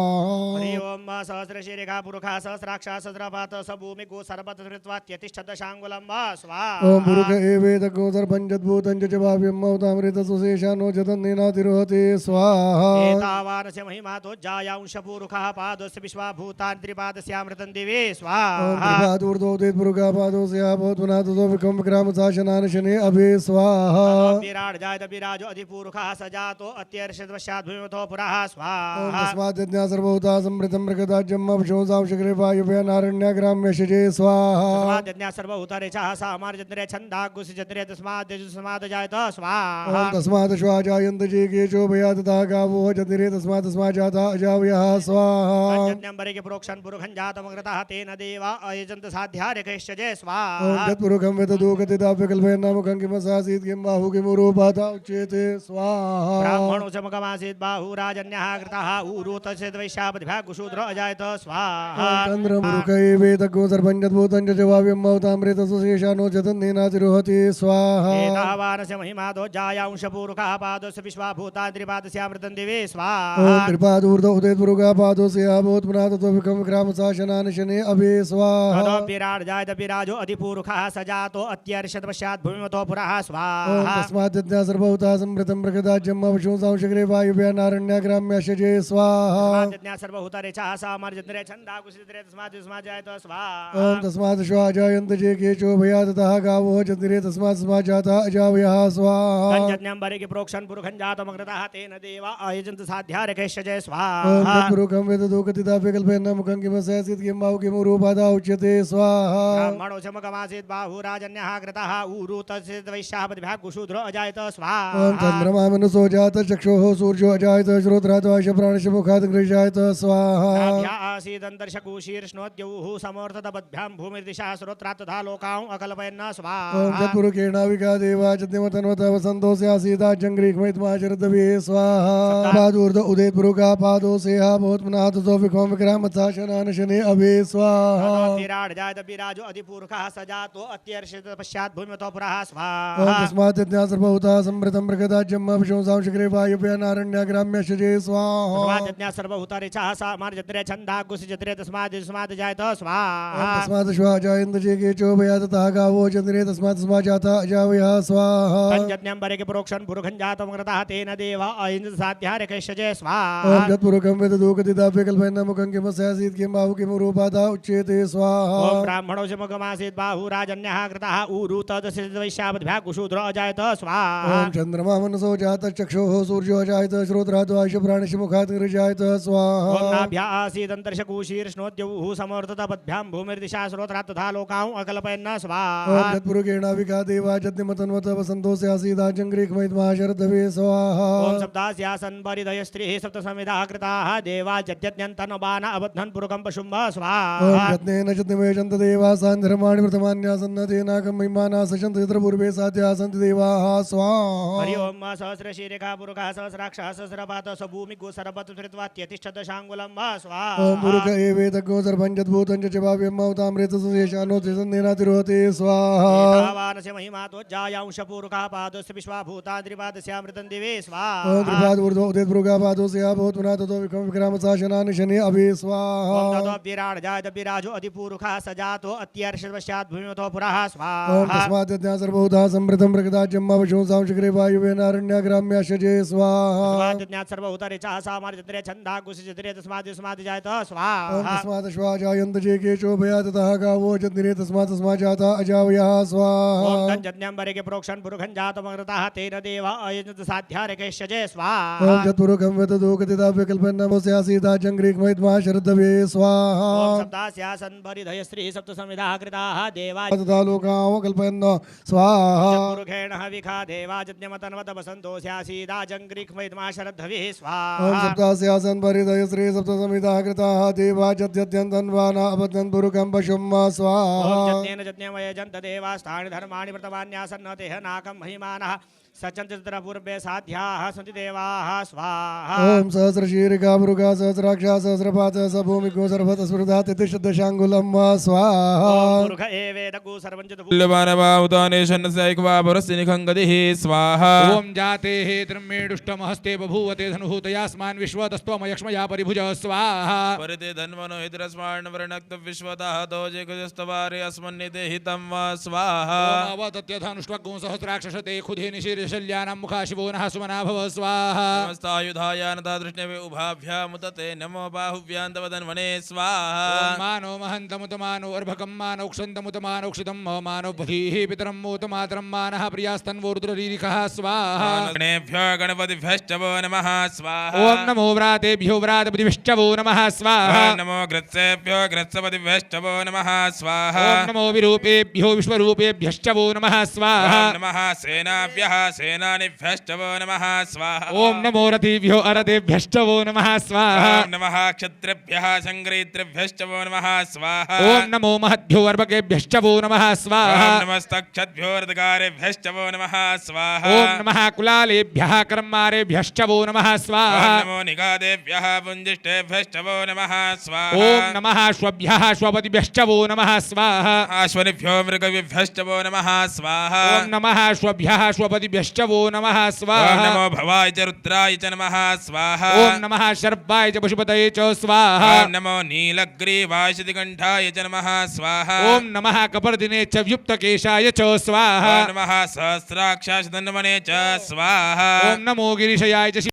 हरि ओम सहस्रशिरेखा पुरुखा सहस्राक्षा सद्रपात सभूमिको सर्वत स्मृतवात्यतिष्ठदशाङ्गुलं स्वाहा ओम पुरुष एवेदग्गो सर्वं यद्भूतं च भाव्यं महतामृततु शेषानो च तन्नेनातिरोहति स्वाहा एतावानस्य महिमा तो जायांश पूरुखः पादोस्य विश्वाभूतान् त्रिपादस्यामृतं दिवे ओम स्वाहा त्रिपादूर्ध्वोदित पुरुषापादोऽस्याः भवत्पुनाथतो विक्रम विक्रामशासनान् शने अभि स्वाहा विराट जायत विराजो अधिपूरुखः सजातो अत्यर्षद्वशात् भूमितो पुरः ओम स्वाहा तस्मात् यज्ञा सर्वभूता समृतं मृगदाज्यम् अपशोसां शक्रे वायुव्यानारण्य ग्राम्य शजे स्वाहा तस्माद्यज्ञा सर्वभूतरेचः सामार्जन्त्रे छन्दागुसिजन्त्रे तस्माद् जायत स्वाहा ओम तस्मात् श्वा जायन्त जे के चोभया तथा गावो जतिरे तस्मात् तस्मात् जाता अजावयः स्वाहा यज्ञं बरेके प्रोक्षन् पुरुखं जातमग्रतः तेन देवा अयजन्त आयजन्त साध्यार्यकैश्च जय ओम स्वाहा तत्पुरुषं वेददूकतिदाप्य कल्पयन्नामकं किमसासीत् किं बाहु किमुरूपाता उच्यते स्वाहा ब्राह्मणो च मुखमासीत् बाहुराजन्यः कृतः ऊरू तस्य वैश्यापतिभ्यः कुशूद्र अजायत स्वाहा चन्द्रमुरुकै वेदको सर्पञ्चद्भूतं च जवाव्यं मौतामृतसुशेषानो जतन्नेनातिरोहति स्वाहा एतावानस्य महिमादो जायांशपूरुकः पादस्य विश्वाभूताद्रिपादस्यामृतं दिवे ओम स्वाहा त्रिपादूर्ध उदयपुरुगा पादोस्य अभूत्पुनाथतो विक्रमशासनानि शने अभि स्वाहा ततो विराट जायत विराजो अधिपूरुखः सजातो अत्यर्षद पश्चात् भूमिमतो पुरः ओम स्वाहा तस्मात् यज्ञा सर्वभूता संवृतं प्रगदाज्यम् अवशुंसांशग्रे वायुव्यानारण्य ग्राम्यशजे स्वाहा यज्ञा सर्वभूतरेचः सामर्जन्त्रे छन्दा कुशिद्रे तस्मात् तस्मात् जायत स्वाहा ओम तस्मात् श्वा जायन्त जे केचो भया ततः गावो चन्द्रे तस्मात् तस्मात् जाता अजावयः स्वाहा तञ्जज्ञं बरिगे प्रोक्षन् पुरुखं जातमग्रतः तेन देवा आयजन्त साध्यार्यकैश्च जय ओम स्वाहा तत्पुरुषं वेददूकतिदाप्य कल्पयन्नामकं किमसासीत् किं बाहु किमुरूपाता उच्यते स्वाहा ब्राह्मणो चमकमासीत् बाहुराजन्यः कृतः ऊरू तस्य वैश्यापतिभ्यः कुशूद्र अजायत ओम स्वाहा चन्द्रमा मनसो जात चक्षुः सूर्यो अजायत श्रोत्राद्वाश प्राणश मुखात् गृह्यायत स्वाहा आसीदन्तर्शकूशीर्ष्णोद्यौः समोर्थतपद्भ्यां भूमिर्दिशा श्रोत्रात् तथा लोकाम् अकल्पयन् ओम स्वाहा तत्पुरुषेणाविका देवा चद्यमतन्वत वसन्तोऽस्यासीता जङ्घ्रीक्मयित्माचरद्भिः स्वाहा पादूर्ध उदयपुरुका पादोऽस्यः भूत्मनाथतो विक्रम विक्रामथा शनान शने अभि स्वाहा विराट जायत विराजो अधिपूरुखः सजातो अत्यर्षित पश्चात् भूमितो पुरः ओम स्वाहा तस्मात् यज्ञा सर्वभूता संवृतं प्रगदाज्यम् अभिशंसांशग्रे वायुव्यानारण्य ग्राम्यशजे स्वाहा स्वाहा सर्वभूतरेचः सामर्जन्त्रे छन्दा कुशिद्रे तस्मात् तस्मात् जायत ओम स्वाहा तस्मात् श्वा जायन्त जे केचो भया ततः गावो चन्द्रे तस्मात् तस्मात् जाता अजावयः स्वाहा तञ्जज्ञं बरिगे प्रोक्षन् पुरुखं जातमग्रतः तेन देवा आयजन्त साध्यार्यकैश्च जय ओम स्वाहा तत्पुरुषं वेददूकतिदाप्य कल्पयन्नामकं किमस्यासीत् किं बाहु किमुरूपाता उच्यते स्वाहा ओम ब्राह्मणो च मुखमासीत् बाहुराजन्यः कृतः ऊरू तदस्य वैश्यापतिभ्यः कुशूद्र अजायत स्वाहा ओम चन्द्रमा मनसो जात चक्षुः सूर्यो अजायत श्रोत्राद्वाश प्राणश मुखात् गृह्यायत ओम स्वाहा नाभ्या आसीदन्तर्शकूशीर्ष्णोद्यौः समोर्थतपद्भ्यां भूमिर्दिशा श्रोत्रात् तथा लोकाम् अकल्पयन् ओम स्वाहा तत्पुरुषेणाविका देवा जद्यमतन्वत वसन्तोऽस्यासीदा जङ्घ्रीक्मयित्माशरद्भवे स्वाहा ओम शब्दास्यासन् परिदय स्त्रीः सप्तसमिधाः कृताः देवा जद्यत्यन्तनबान अबध्नन् पुरुकं पशुम्ब ओम स्वाहा यत्नेन चद्यमे चन्त देवासान् धर्माणि प्रथमान्यासन्नतेनाकं महिमाना सचन्त यत्र पूर्वे साध्या सन्ति देवाः स्वाहा हरि ओम सहस्रशीरिका पुरुषः सहस्राक्षः सहस्रपात स्वभूमि गोसरपत धृत्वा त्यतिष्ठदशाङ्गुलं वा स्वाहा ओम पुरुष एवेदग्गो सर्पञ्चद्भूतं च जवाव्यं मौतामृतसुशेषानो तिसन्नेनातिरोहते स्वाहा एतावानस्य महिमातो जायांशपूरुकः पादस्य विश्वाभूताद्रिपादस्यामृतं दिवे ओम स्वाहा त्रिपादूर्ध्व उदितपुरुगा पादोऽस्या भूत्पुनाथतो विक्रमशासनानि शने अभि स्वाहा ओम ततो विराट जायत विराजो अधिपूरुखः सजातो अत्यर्षद पश्चात् भूमितो पुरः ओम स्वाहा तस्मात् यज्ञा सर्वभूता संवृतं प्रगदाज्यम् अवशुंसांशग्रे वायुव्यानारण्य ग्राम्यशजे स्वाहा तस्मात् सर्वभूतरेचः सामर्जन्त्रे छन्दा कुशिद्रे तस्मात् तस्मात् जायत ओम स्वाहा तस्मात् श्वा जायन्त जे केचो भया ततः गावो चन्द्रे तस्मात् तस्मात् जाता अजावयः ओम स्वाहा तञ्जज्ञं बरिगे प्रोक्षन् पुरुखं जातमग्रतः तेन देवा आयजन्त साध्यार्यकैश्च जय ओम स्वाहा चतुरुखं वेददूकतिदाप्य कल्पयन्नामस्यासीता जङ्घ्रीक्मयित्माशरद्भवे स्वाहा ओम शब्दास्यासन् परिधय स्त्रीः सप्तसमिधाः कृताः देवा तथा लोकां कल्पयन्न स्वाहा पुरुषेण हविखा देवाजज्ञमतन्वत वसन्तोऽस्यासीदा जङ्घ्रीक्मयित्माशरद्धविः ओम स्वाहा सप्तास्यासन् परिधय श्री सप्तसमिताः कृताः देवा चत्यत्यन्तन्वाना अबध्नन् पुरुकं पशुं स्वाहा ओम जज्ञेन जज्ञमयजन्त देवास्तानि धर्माणि प्रतमान्यासन्न तेह नाकं महिमानः सचन्त्र पूर्वे साध्याः सन्ति देवाः स्वाहा ओम सहस्रशीरिका मृगा सहस्राक्षा सहस्रपात स भूमिको सर्वत स्मृता तितिशदशाङ्गुलं स्वाहा ओम पुरुष एवेदगु सर्वञ्च मूल्यमानवाहुतानेशन्नस्यैकवा परस्य निखङ्गतिः स्वाहा ओम जाते हे द्रम्येडुष्टमहस्ते बभूवते धनुः तयास्मान् विश्वतस्त्वमयक्ष्मया परिभुज स्वाहा परिते धन्वनो हिद्रस्मान् वर्णक्त विश्वतः दोजे कुजस्तवारे अस्मन्निते हितं वा स्वाहा अवतत्यधानुष्टगुं सहस्राक्षसते खुधे निशीर्षल्यानां मुखा शिवो नः सुमना भव स्वाहा नमस्तायुधायानता दृष्णवे उभाभ्यामुतते नमो बाहुव्यान्तवदन्वने स्वाहा मानो महन्तमुतमानो अर्भकं मानौक्षन्तमुतमानौक्षितं मानोपधीः पितरं मोतमातरं मानः प्रियास्तन्वोरुद्ररीरिकः स्वाहा गणेभ्यो गणपतिभ्यश्च वो नमः स्वाहा ओम नमो व्रातेभ्यो व्रातपतिभ्यश्च वो नमः स्वाहा नमो ग्रत्सेभ्यो ग्रत्सपतिभ्यश्च वो नमः स्वाहा ओम नमो विरूपेभ्यो विश्वरूपेभ्यश्च वो नमः स्वाहा नमः सेनाभ्यः सेनानिभ्यश्च वो नमः स्वाहा ओम नमो रथिभ्यो अरथेभ्यश्च वो नमः स्वाहा ॐ नमः क्षत्रिभ्यः संग्रहीतृभ्यश्च वो नमः स्वाहा ओम नमो महद्भ्यो अर्भकेभ्यश्च वो नमः स्वाहा ॐ नमस्तक्षद्भ्यो रथकारेभ्यश्च वो नमः स्वाहा ओम नमः कुलालेभ्यः कर्मारेभ्यश्च वो नमः स्वाहा ॐ नमो निगादेभ्यः पुञ्जिष्टेभ्यश्च वो नमः स्वाहा ओम नमः श्वभ्यः श्वपतिभ्यश्च वो नमः स्वाहा अश्वनिभ्यो मृगविभ्यश्च वो नमः स्वाहा ओम नमः श्वभ्यः श्वपतिभ्यश्च वो नमः ॐ स्वाहा नमो भवाय च रुद्राय च नमः स्वाहा ओम नमः शर्वाय च पशुपतये च स्वाहा ॐ नमो नीलग्रीवाय शितिकण्ठाय च नमः स्वाहा ओम नमः कपर्दिने च व्युक्तकेशाय च स्वाहा ॐ नमः सहस्राक्षाय धन्वने च स्वाहा ओम नमो गिरिशयाय च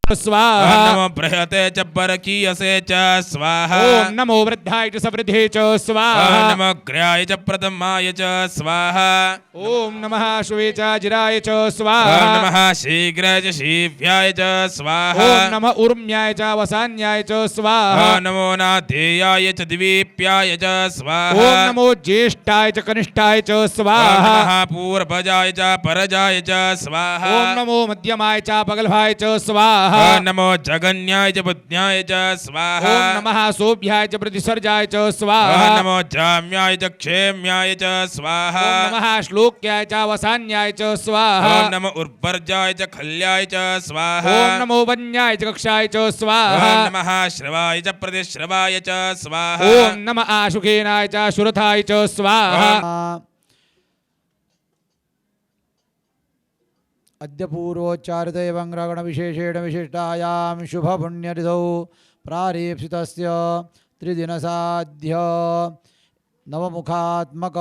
ॐ स्वाहा नमो बृहते च परकीयसे च स्वाहा ओम नमो वृद्धाय च सवृद्धे च ॐ स्वाहा नमो ग्र्याय च प्रथमाय च स्वाहा ओम नमः शुवे च जिराय च ॐ स्वाहा नमः शीघ्राय च शीभ्याय च स्वाहा ओम नमः उर्म्याय च वसान्याय च स्वाहा ॐ नमो नाधेयाय च दिवीप्याय च स्वाहा ओम नमो ज्येष्ठाय च कनिष्ठाय च ॐ स्वाहा नमः पूर्वजाय च परजाय च स्वाहा ओम नमो मध्यमाय च पगलभाय च स्वाहा ॐ नमो जगन्याय च बुद्ध्याय च स्वाहा ओम नमः सोभ्याय च प्रतिसर्जाय च ॐ स्वाहा नमो जाम्याय च क्षेम्याय च स्वाहा ओम नमः श्लोक्याय च वसान्याय च स्वाहा ॐ नमो उर्वर्जाय च खल्याय च स्वाहा ओम नमो वन्याय च कक्षाय च ॐ स्वाहा नमः श्रवाय च प्रतिश्रवाय च स्वाहा ओम नमः आशुकेनाय च शुरथाय च स्वाहा अद्य पूर्वोच्चारित एवं ग्रहणविशेषेण विशिष्टायां शुभपुण्यतिथौ प्रारेप्सितस्य त्रिदिनसाध्य नवमुखात्मक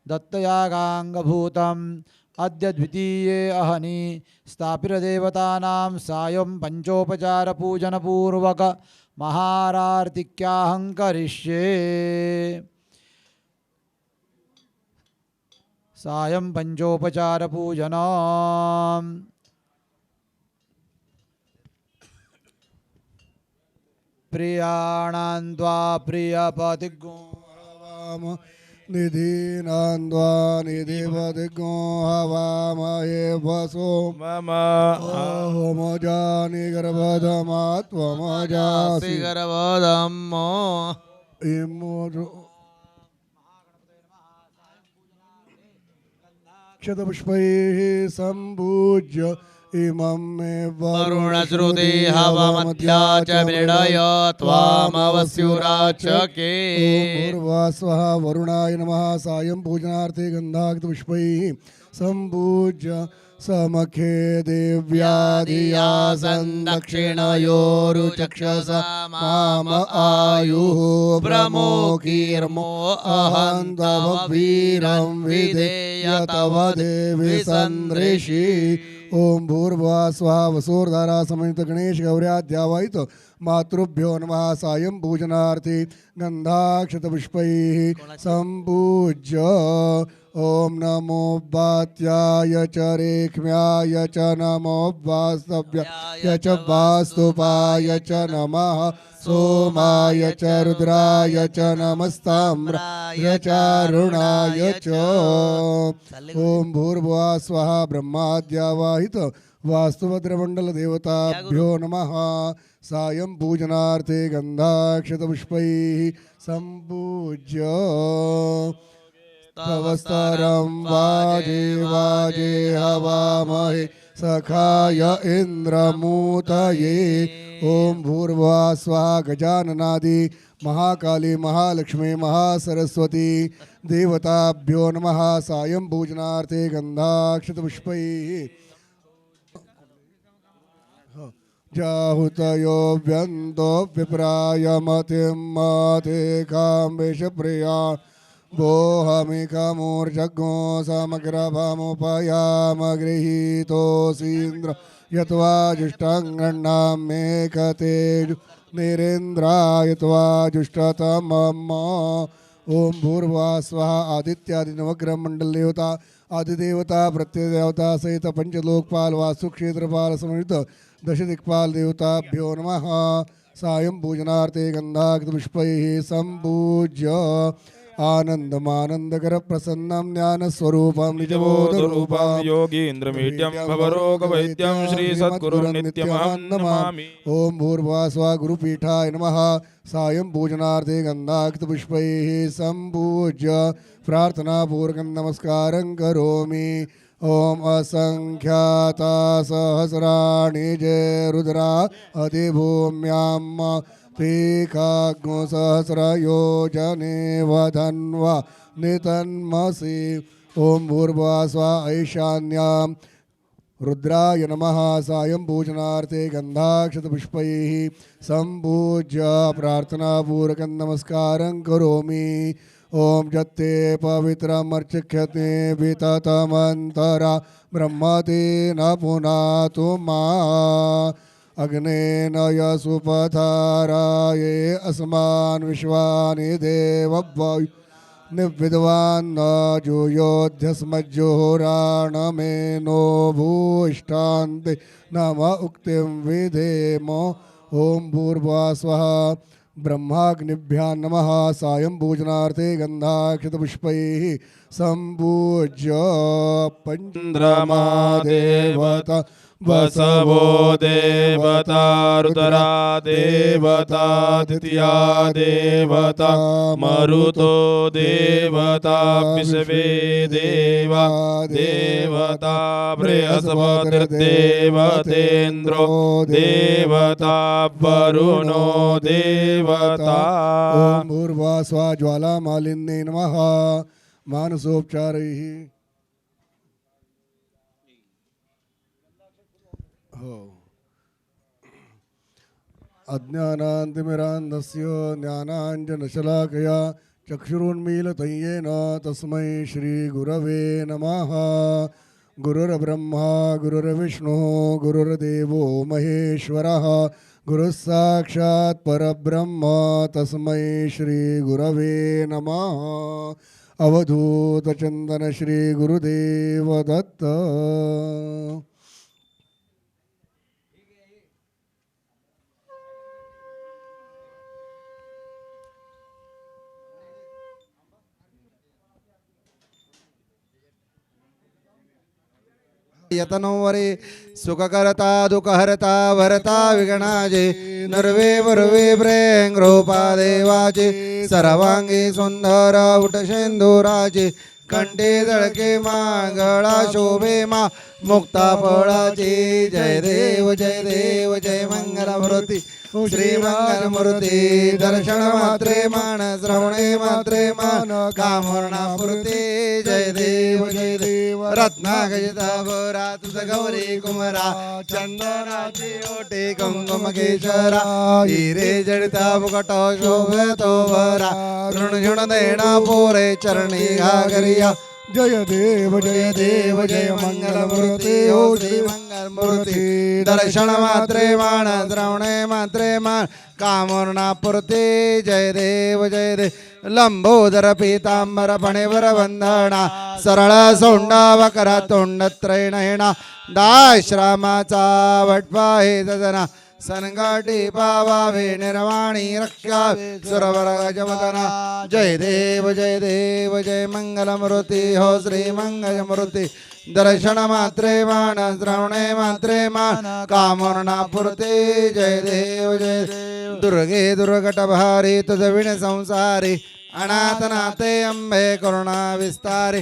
दत्तयागाङ्गभूतम् अद्य द्वितीये अहनि स्थापितदेवतानां सायं पञ्चोपचारपूजनपूर्वक महारार्तिक्याहं करिष्ये सायं पञ्चोपचारपूजनम् प्रियाणां त्वा प्रियपतिगो निधीनान्द्वा निधिपतिगो हवामहे वसो मम होमजानि गर्भधमा त्वमजासि गर्भोदम्मो इमोजो क्षतपुष्पैः सम्पूज्य इमं मे वरुणश्रुति हवमध्या च मृडय त्वामवस्युराचके भूर्वा स्वः वरुणाय नमः सायं पूजनार्थे गन्धाक्तपुष्पैः सम्पूज्य समखे देव्या धिया दक्षिणयोरुचक्षसा माम आयुः प्रमोकीर्मो अहं तव वीरं विधेय तव देवी सन्दृशि ओम भूर्भुवः स्वः वसुर्धारा समेत गणेश गौर्याद्यावाहित मातृभ्यो नमः सायं पूजनार्थे गन्धाक्षतपुष्पैः सम्पूज्य ओम नमो वात्याय च रेक्ष्म्याय च नमो वास्तव्याय च वास्तुपाय च नमः सोमाय च रुद्राय च नमस्ताम्राय च अरुणाय च ओम भूर्भुवः स्वः ब्रह्माद्यावाहित वास्तुभद्रमण्डलदेवताभ्यो नमः सायं पूजनार्थे गन्धाक्षतपुष्पैः सम्पूज्य तव स्तरं वाजे वाजे हवामहे सखाय इन्द्रमूतये ओम भूर्भुवः स्वः गजाननादि महाकाली महालक्ष्मी महासरस्वती देवताभ्यो नमः सायं पूजनार्थे गन्धाक्षतपुष्पैः जाहुतयो व्यन्तो विप्रायमतिं मते कामेशप्रिया बोहमिकमूर्जगो समग्रभमुपयाम गृहीतोऽसीन्द्र यत्वाजुष्टङ्गण्णां मेकतेजु निरेन्द्राय त्वाजुष्टतमम् ओम भूर्भुवः स्वः आदित्यादि नवग्रह मंडल देवता आदिदेवता प्रत्ययदेवता सहित पंचलोकपाल वास्तुक्षेत्रपाल समेत दशदिक्पाल देवताभ्यो नमः सायं पूजनार्थे गन्धाक्षतपुष्पैः सम्पूज्य आनन्दमानन्दकर प्रसन्नं ज्ञानस्वरूपं निजबोधरूपं योगीन्द्रमीड्यं भवरोगवैद्यं श्रीसद्गुरुं नित्यमहं नमामि। ॐ भूर्भुवः गुरुपीठाय नमः। सायं पूजनार्थे गन्धाक्षतपुष्पैः सम्पूज्य प्रार्थनापूर्वकं नमस्कारं करोमि। ॐ असंख्याता सहस्राणि जय रुद्रा अधिभूम्यां पेकाग्नो सहस्रयोजने वधन्वा नितन्मसि। ॐ भूर्भुवः ऐशान्यां रुद्राय नमः। सायं पूजनार्थे गन्धाक्षतपुष्पैः सम्पूज्य प्रार्थनापूर्वकं नमस्कारं करोमि। ॐ जत्ते पवित्रमर्चक्ष्यते विततमन्तरा ब्रह्मतेन पुनातु मा अग्नेन यसुपथाराये अस्मान् विश्वानि देववायु निविद्वान् न जूयोध्यस्मज्जुहोराणमेनो भूष्टान्ते नम उक्तिं विधेम। ॐ भूर्भुवः ब्रह्माग्निभ्यां नमः। सायं पूजनार्थे गन्धाक्षतपुष्पैः सम्पूज्य पञ्चन्द्रमा देवता वसवो देवता रुद्रा देवता द्वितीया देवता मरुतो देवता विश्वे देवा देवता बृहस्पतिर्देवतेन्द्रो देवता वरुणो देवता। ॐ भूर्भुवः ज्वालामालिन्ये नमः। मानसोपचारैः अज्ञानान्तिमिरान्धस्य ज्ञानाञ्जनशलाकया चक्षुरुन्मीलितं येन तस्मै श्रीगुरवे नमः। गुरुर्ब्रह्मा गुरुर्विष्णुः गुरुर्देवो महेश्वरः गुरुः साक्षात् परब्रह्म तस्मै श्रीगुरवे नमः। अवधूतचन्दन श्रीगुरुदेव दत्त। यतनोवरे सुखकर्ता दुःखहर्ता भरता विघ्नाजे नर्वे वरवे प्रेंग्रोपा देवाचे सर्वांगी सुंदर उटशेंदुराचे कंठे जळके मा गळा शोभे मा मुक्ता फळाचे जय देव जय मंगलमूर्ती श्री मंगलमूर्ती दर्शन मात्रे मान श्रवणे मात्रे मान कामना पूर्ती जय देव रत्नागजिता भरा तुझ गौरी कुमरा चंदनाचे ओटे कुंकुम केशरा हिरे जडिता मुकट शोभतो भरा ऋण झुण देणा पोरे चरणी घागरिया जय देव जय मंगलमूर्ती हो श्री मंगलमूर्ती दर्शन मात्रे मान श्रवणे मात्रे मान कामना पूर्ती जय देव लंबोदर पीतांबर फणेवर वंदना सरळ सोंडा वकरा तोंडत्रय नयना दाश्रमाचा वटवा हे सजना सनगाटी पावावे निर्वाणी रक्षा सुरवर गजवदना जय देव जय मंगलमूर्ती हो श्री मंगलमूर्ती दर्शन मात्रे मान श्रवणे मात्रे मान कामना पूर्ती जय देव दुर्गे दुर्घटभारी तुझ विण संसारी अनाथनाथे अंबे करुणा विस्तारे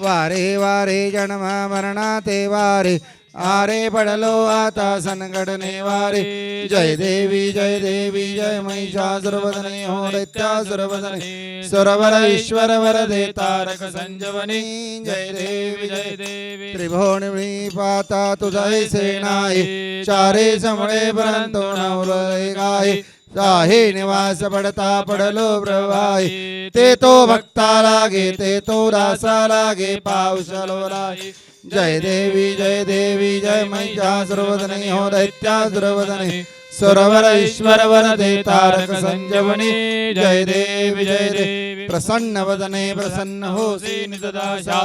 वारे वारे जन्म मरणाते वारे आरे पडलो आता संकट निवारे जय देवी जय महिषासुरवदने हो दैत्यासुरवदने सुरवर ईश्वर वरदे तारक संजीवनी जय देवी त्रिभुवनी पाता तुझे सेनाई चारे समळे परंतु नवरे गाय साहे निवास पडता पडलो प्रवाही ते तो भक्ता लागे ते तो दासा लागे पावसलो लागे जय देवी जय महिषासुरवदने हो दैत्यासुरवदने सुरवर ईश्वर वरदे तारक संजीवनी जय देवी जय देवी प्रसन्न वदने प्रसन्न होसी निजदाशा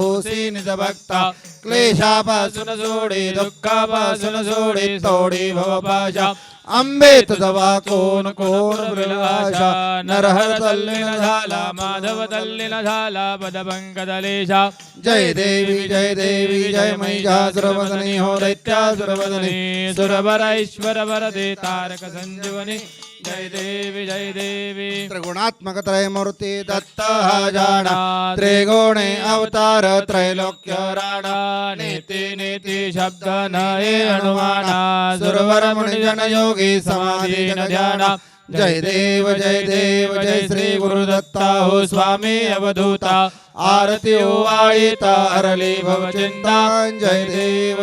होसी निज भक्ता क्लेशापासून सोडे दुःखापासून सोडे तोडे भवपाशा अंबे तुझवा कोण कोण प्रलाशा नरहर तल्लीन झाला माधव तल्लीन झाला पदपंकदलेशा जय देवी जय महिषासुरवदनी हो दैत्यासुरवदनी सुरवर ईश्वर वरदे तारक संजीवनी जय देवी त्रिगुणात्मक त्रय मूर्ती दत्त हा जाणा त्रिगुणे अवतार त्रैलोक्य राणा नेती नेती शब्द नये हनुमाना सुरवर मुनिजन योगी समाधी जन ध्याना जय देव जय श्री गुरुदत्ता हो स्वामी अवधूता आरती ओवाळीता हरली भवचिंता जय देव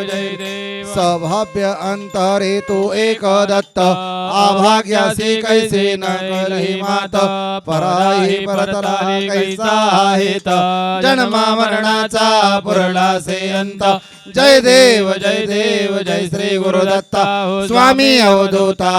सौभाग्य अंतरे तू एक दत्त आभाग्यासी कैसे न कलही मात पराही परतला कैसा आहेत जन्मा मरणाचा पुरला से अंत जय देव जय श्री गुरुदत्ता स्वामी अवधूता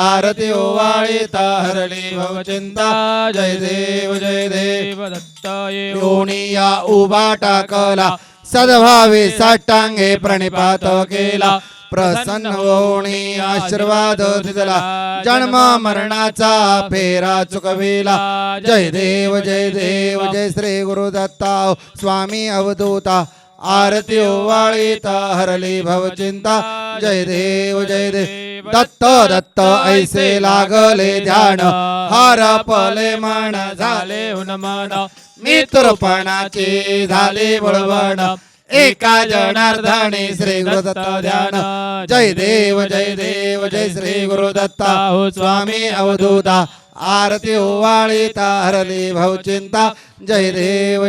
आरती ओवाळीता हरली भवचिंता जय देव दत्ता योनिया उभा टाकला सद्भावे साष्टांगे प्रणिपात केला प्रसन्न होणी आशीर्वाद दिला जन्म मरणाचा फेरा चुकविला जय देव जय श्री गुरुदत्ता स्वामी अवधूता आरती ओवाळीता हरली भवचिंता जय देव दत्त ऐसे लागले ध्यान हरपले मन झाले हुनमन मित्रपणाचे झाले बळवण एका जनार्दनी श्री गुरुदत्त ध्यान जय देव जय श्री गुरुदत्ता हो स्वामी अवधूता आरती ओवाळीता हरली भवचिंता जय देव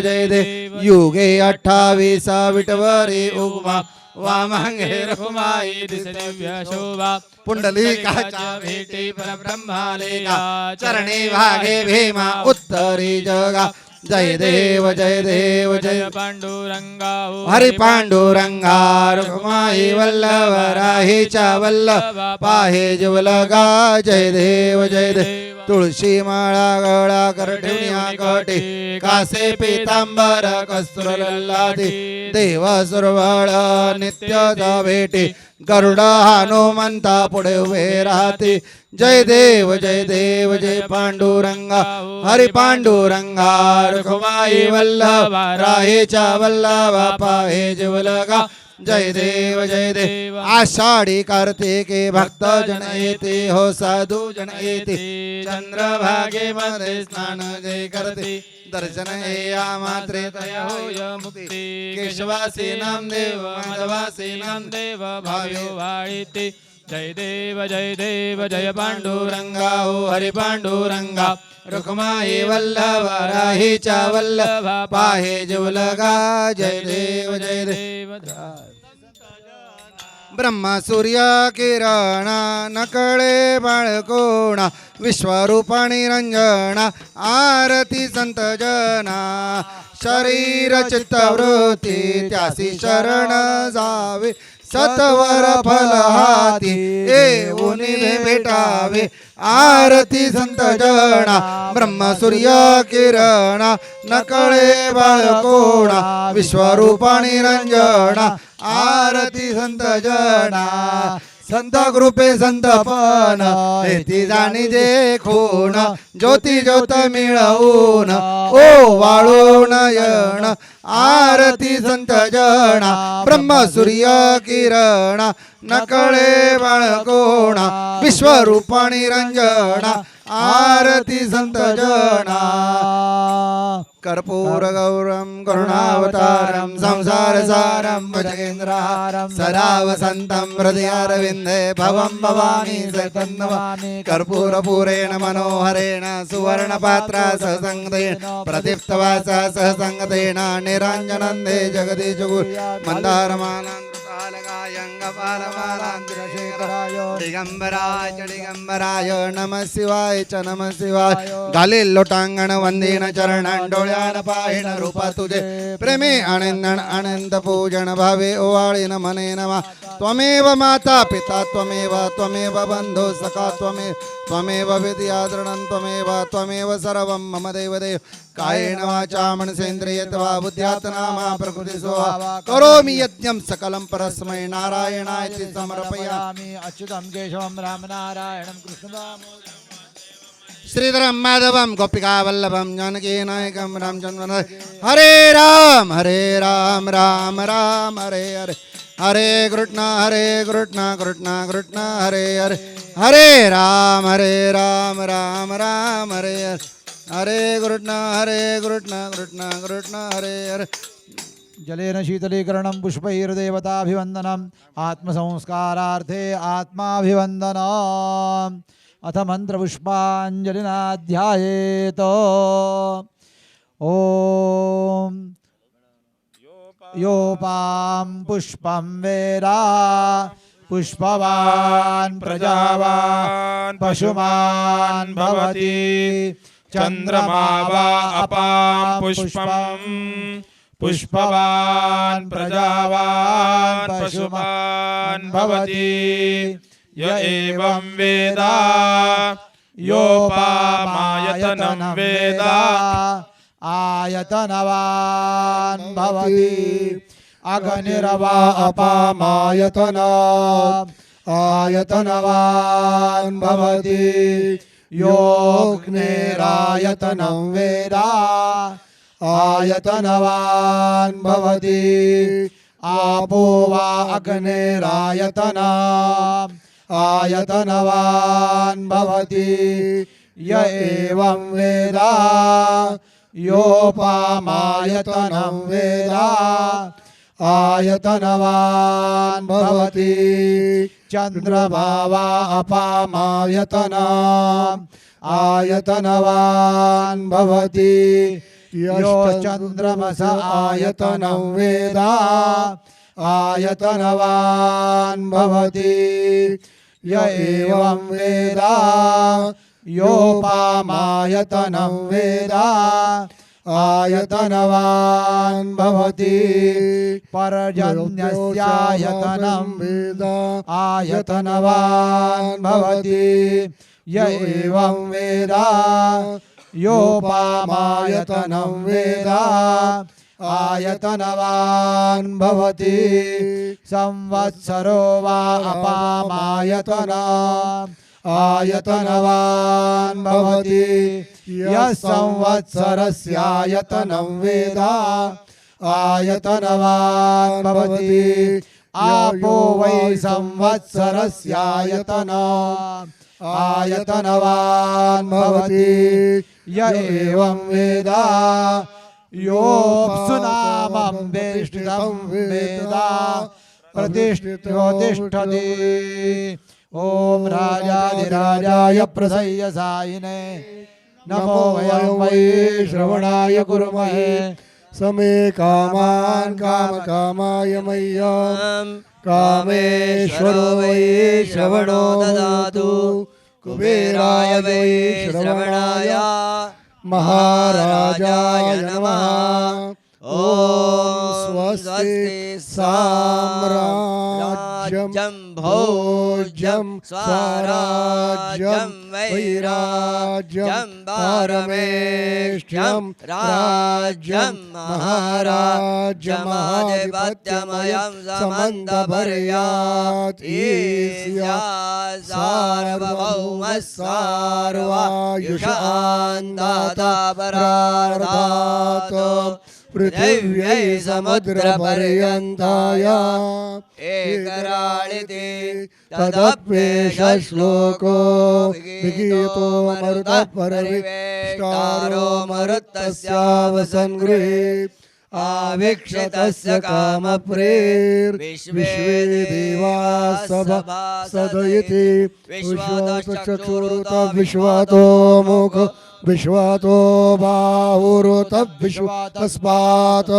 युगे 28 विटवरी उगमा वामांगे रघुमाई दिव्य शोभा पुंडलिकाच्या भेटी परब्रह्मालेगा चरणी भागे भीमा उत्तरी जगा जय देव जय पांडुरंगा हरि पांडुरंगा रघुमाई वल्लभ राहीच्या वल्लभ पाहे जुवलगा जय देव तुळशी माळा गळा करठिण्या कटी कासे पीतांबर कस्तुर लल्लादी देव सुरवळ नित्य भेटी गरुड हनुमंता पुढे उभे राहते जय देव जय पांडुरंगा हरि पांडुरंगा रघुमाई वल्लभ राहीच्या वल्लभ पाहे जुवलगा जय देव आषाढी कार्तिके भक्त जन येते हो साधू जन येते चंद्रभागे मध्ये स्नान जय करते दर्शन या मात्रे तया होय मुक्ती केशवासी नामदेव माधवासी नामदेव भाव्यो वाळीते जय देव जय पांडुरंगा हो हरि पांडुरंगा रखुमाई वल्लभ राहीच्या वल्लभ पाहे जुवलगा जय देव ब्रह्मा सूर्य किरणा नकळे बाळकोणा विश्वरूपाणी रंजना आरती संत जना शरीर चित्त वृत्ती त्यासी शरण जावे सत्वर फल हाती येऊनी भेटावे आरती संत जना ब्रह्म सूर्य किरणा नकळे बाळकोणा विश्वरूपाणी रंजना आरती संत जना संत कृपे संतपन येती जाणी जे खूण ज्योती ज्योत मिळवून ओ वाळून यण आरती संत जना ब्रह्म सूर्य किरणा नकळे बाळकोणा विश्वरूपाणी रंजना आरती संत जना कर्पूर गौरम करुणावतारम संसार सारम भजगेंद्रहारम सदा वसंतम हृदयारविंदे भवं भवानी सतन्नवामी कर्पूर पूरेण मनोहरेण सुवर्ण पात्रा सहसंगतेन प्रदीप्तवासा सहसंगतेन निरांजनंदे जगदीश गुरु दिगंबराय दिगंबराय नमः शिवाय च नमः शिवाय घाले लोटांगण वंदेन चरणान डोळ्यान पाहिण रूपा तुझे प्रेमे आनंदन आनंद पूजन भावे ओवाळीन मने नमा त्वमेव माता पिता त्वमेव बन्धु सखा त्वमेव विद्याद्रणं त्वमेव सर्वं मम देवदेव कायेन वाचा मनसेन्द्रियत्वा बुद्ध्यात्मना मा प्रकृति स्वभावा करोमि यज्ञं सकलं परस्मै नारायणाय इति समर्पयामि अच्युतं केशवं रामनारायणं कृष्णदामोदरं श्रीधरं माधवं गोपिकावल्लभं जानकीनायकं रामचन्द्रं हरे राम राम राम हरे हरे हरे कृष्ण कृष्ण कृष्ण हरे हरे हरे राम राम राम हरे हरे हरे कृष्ण कृष्ण कृष्ण हरे हरे जलेन शीतलीकरणं पुष्पैर्देवताभिवन्दनम् आत्मसंस्कारार्थे आत्माभिवन्दनम् अथ मन्त्रपुष्पाञ्जलिना ध्यायेत ॐ योपां पुष्पं वेदा पुष्पवान् प्रजावान् पशुमान् भवति चन्द्रमा वा अपां पुष्पं पुष्पवान् प्रजावान् पशुमान् भवति य एवं वेद योपामायतनं वेद आयतनवान् भवति अग्निरवा अपामायतन आयतनवान् भवति योऽग्निरायतनं वेद आयतनवान् भवति आपो वा अग्निरायतन आयतनवान् भवति य एवं वेद योपामायतनं वेद आयतनवान् भवति चन्द्रमा वा अपामायतन आयतनवान् भवति यो चन्द्रमस आयतनं वेद आयतनवान् भवति य एवं वेद योपामायतनं वेद आयतनवान् भवति पर्जन्यस्यायतनं वेद आयतनवान् भवति य एवं वेद योपामायतनं वेद आयतनवान् भवति संवत्सरो वा अपामायतन आयतनवान् भवति यः संवत्सरस्यायतनं वेद आयतनवान् भवति आपो वै संवत्सरस्यायतन आयतनवान् भवति य एवं वेद योऽप्सुनामं वेष्टितं वेद प्रतिष्ठितो तिष्ठति ॐ राजाधिराजाय प्रसय्यसायिने नमो वयं वै श्रवणाय कुर्महे समे कामान् कामकामाय मह्यं कामेश्वरो वै श्रवणो ददातु कुबेराय वै श्रवणाय महाराजाय नमः ॐ स्वस्ति साम्राज्यं भोज्यं स्वराज्यं वैराज्यं पारमेष्ठ्यं राज्यं महाराज्यमाधिपत्यमयं समन्तपर्यात् ईस्या सार्वभौमः सार्वायुषान्दाता परार्धात् पृथिव्यै समुद्रपर्यन्ताय एकराळिते तदप्येष श्लोको विगीतो मरुतः परिवेष्टारो मरुत्तस्यावसन् गृहे आवीक्षतस्य कामप्रेर्विश्वे देवाः सभासदयति विश्वातो विश्वातो मुख विश्वातो बाहुरुत विश्वातस्मात्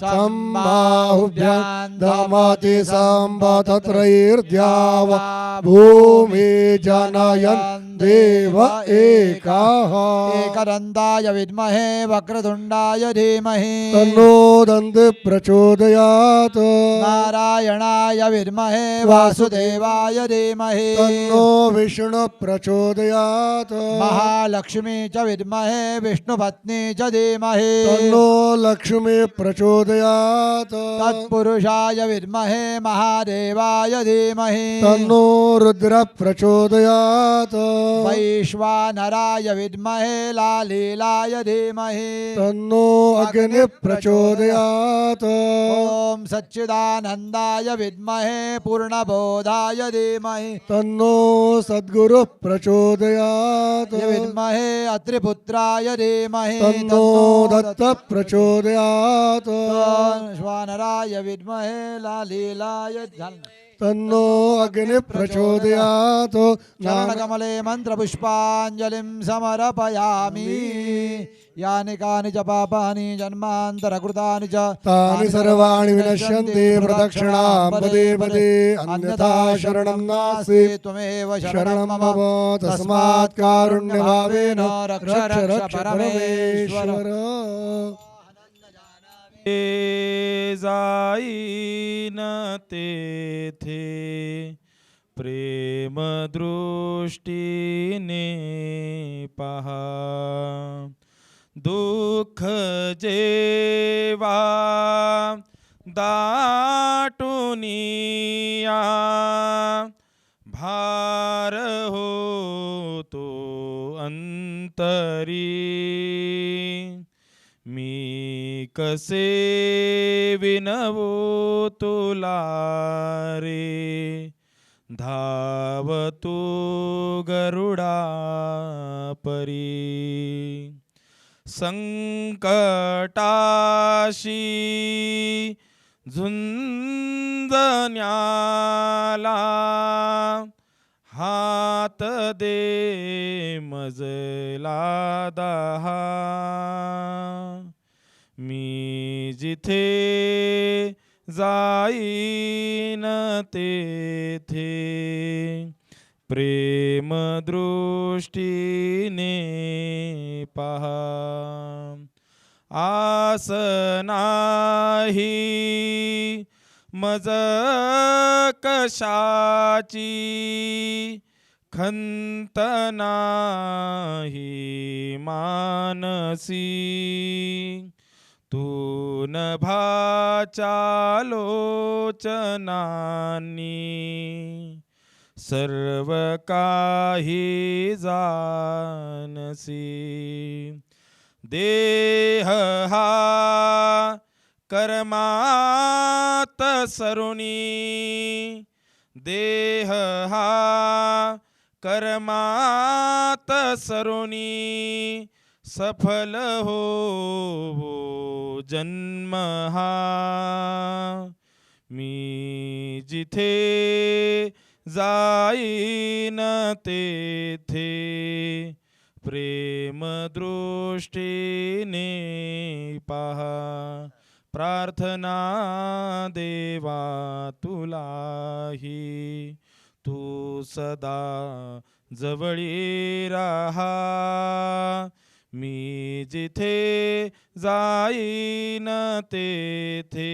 सम्बाहुभ्यां दमति सम्बतत्रैर्द्यावा भूमि जनयन् देव एकाः एकदन्ताय विद्महे वक्रतुण्डाय धीमहि तन्नो दन्ति प्रचोदयात् नारायणाय विद्महे वासुदेवाय धीमहि तन्नो विष्णु प्रचोदयात् महालक्ष्मी च विद्महे विष्णुपत्नी च धीमहि तन्नो लक्ष्मी प्रचोदयात् तत्पुरुषाय विद्महे महादेवाय धीमहि तन्नो रुद्र प्रचोदयात् वैश्वानराय विद्महे लालीलाय धीमहि तन्नो अग्नि प्रचोदयात् ॐ सच्चिदानन्दाय विद्महे पूर्णबोधाय धीमहि तन्नो सद्गुरु प्रचोदयात् विद्महे अत्रिपुत्राय धीमहि तन्नो दत्त प्रचोदयात् श्वानराय विद्महे लालीलाय तन्नो अग्नि प्रचोदयात् चरणकमले मन्त्रपुष्पाञ्जलिं समर्पयामि यानि कानि च पापानि जन्मान्तरकृतानि च तानि सर्वाणि विनश्यन्ति प्रदक्षिणां पदे पदे अन्यथा शरणं नास्ति त्वमेव शरणं मम तस्मात् कारुण्यभावेन रक्ष रक्ष परमेश्वर जाईन तेथे प्रेम दृष्टीने पहा दुःख जेवा दाटुनिया भार होतो अंतरी मी कसे विनवो तुला रे धावतो गरुडा परी संकटाशी झुंजण्याला हात दे मजला दहा मी जिथे जाईन तेथे प्रेम दृष्टीने पहा आस नाही मज कशाची खंत नाही मानसी तून भाच्या लोचनानी सर्व काही जानसी देह हा कर्मात सरुणी देह हा कर्मात सरुणी सफल हो जन्म हा मी जिथे जाईन तेथे प्रेम दृष्टीने पहा प्रार्थना देवा तुलाही तू सदा जवळी राहा मी जिथे जाईन तेथे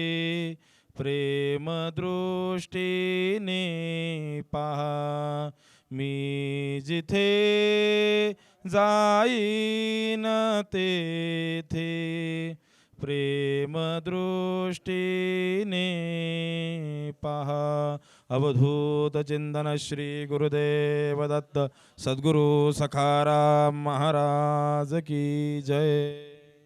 प्रेम दृष्टीने पहा मी जिथे जाईन तेथे प्रेम दृष्टीने पहा अवधूत चिंतन श्री गुरुदेव दत्त सद्गुरु सखाराम महाराज की जय.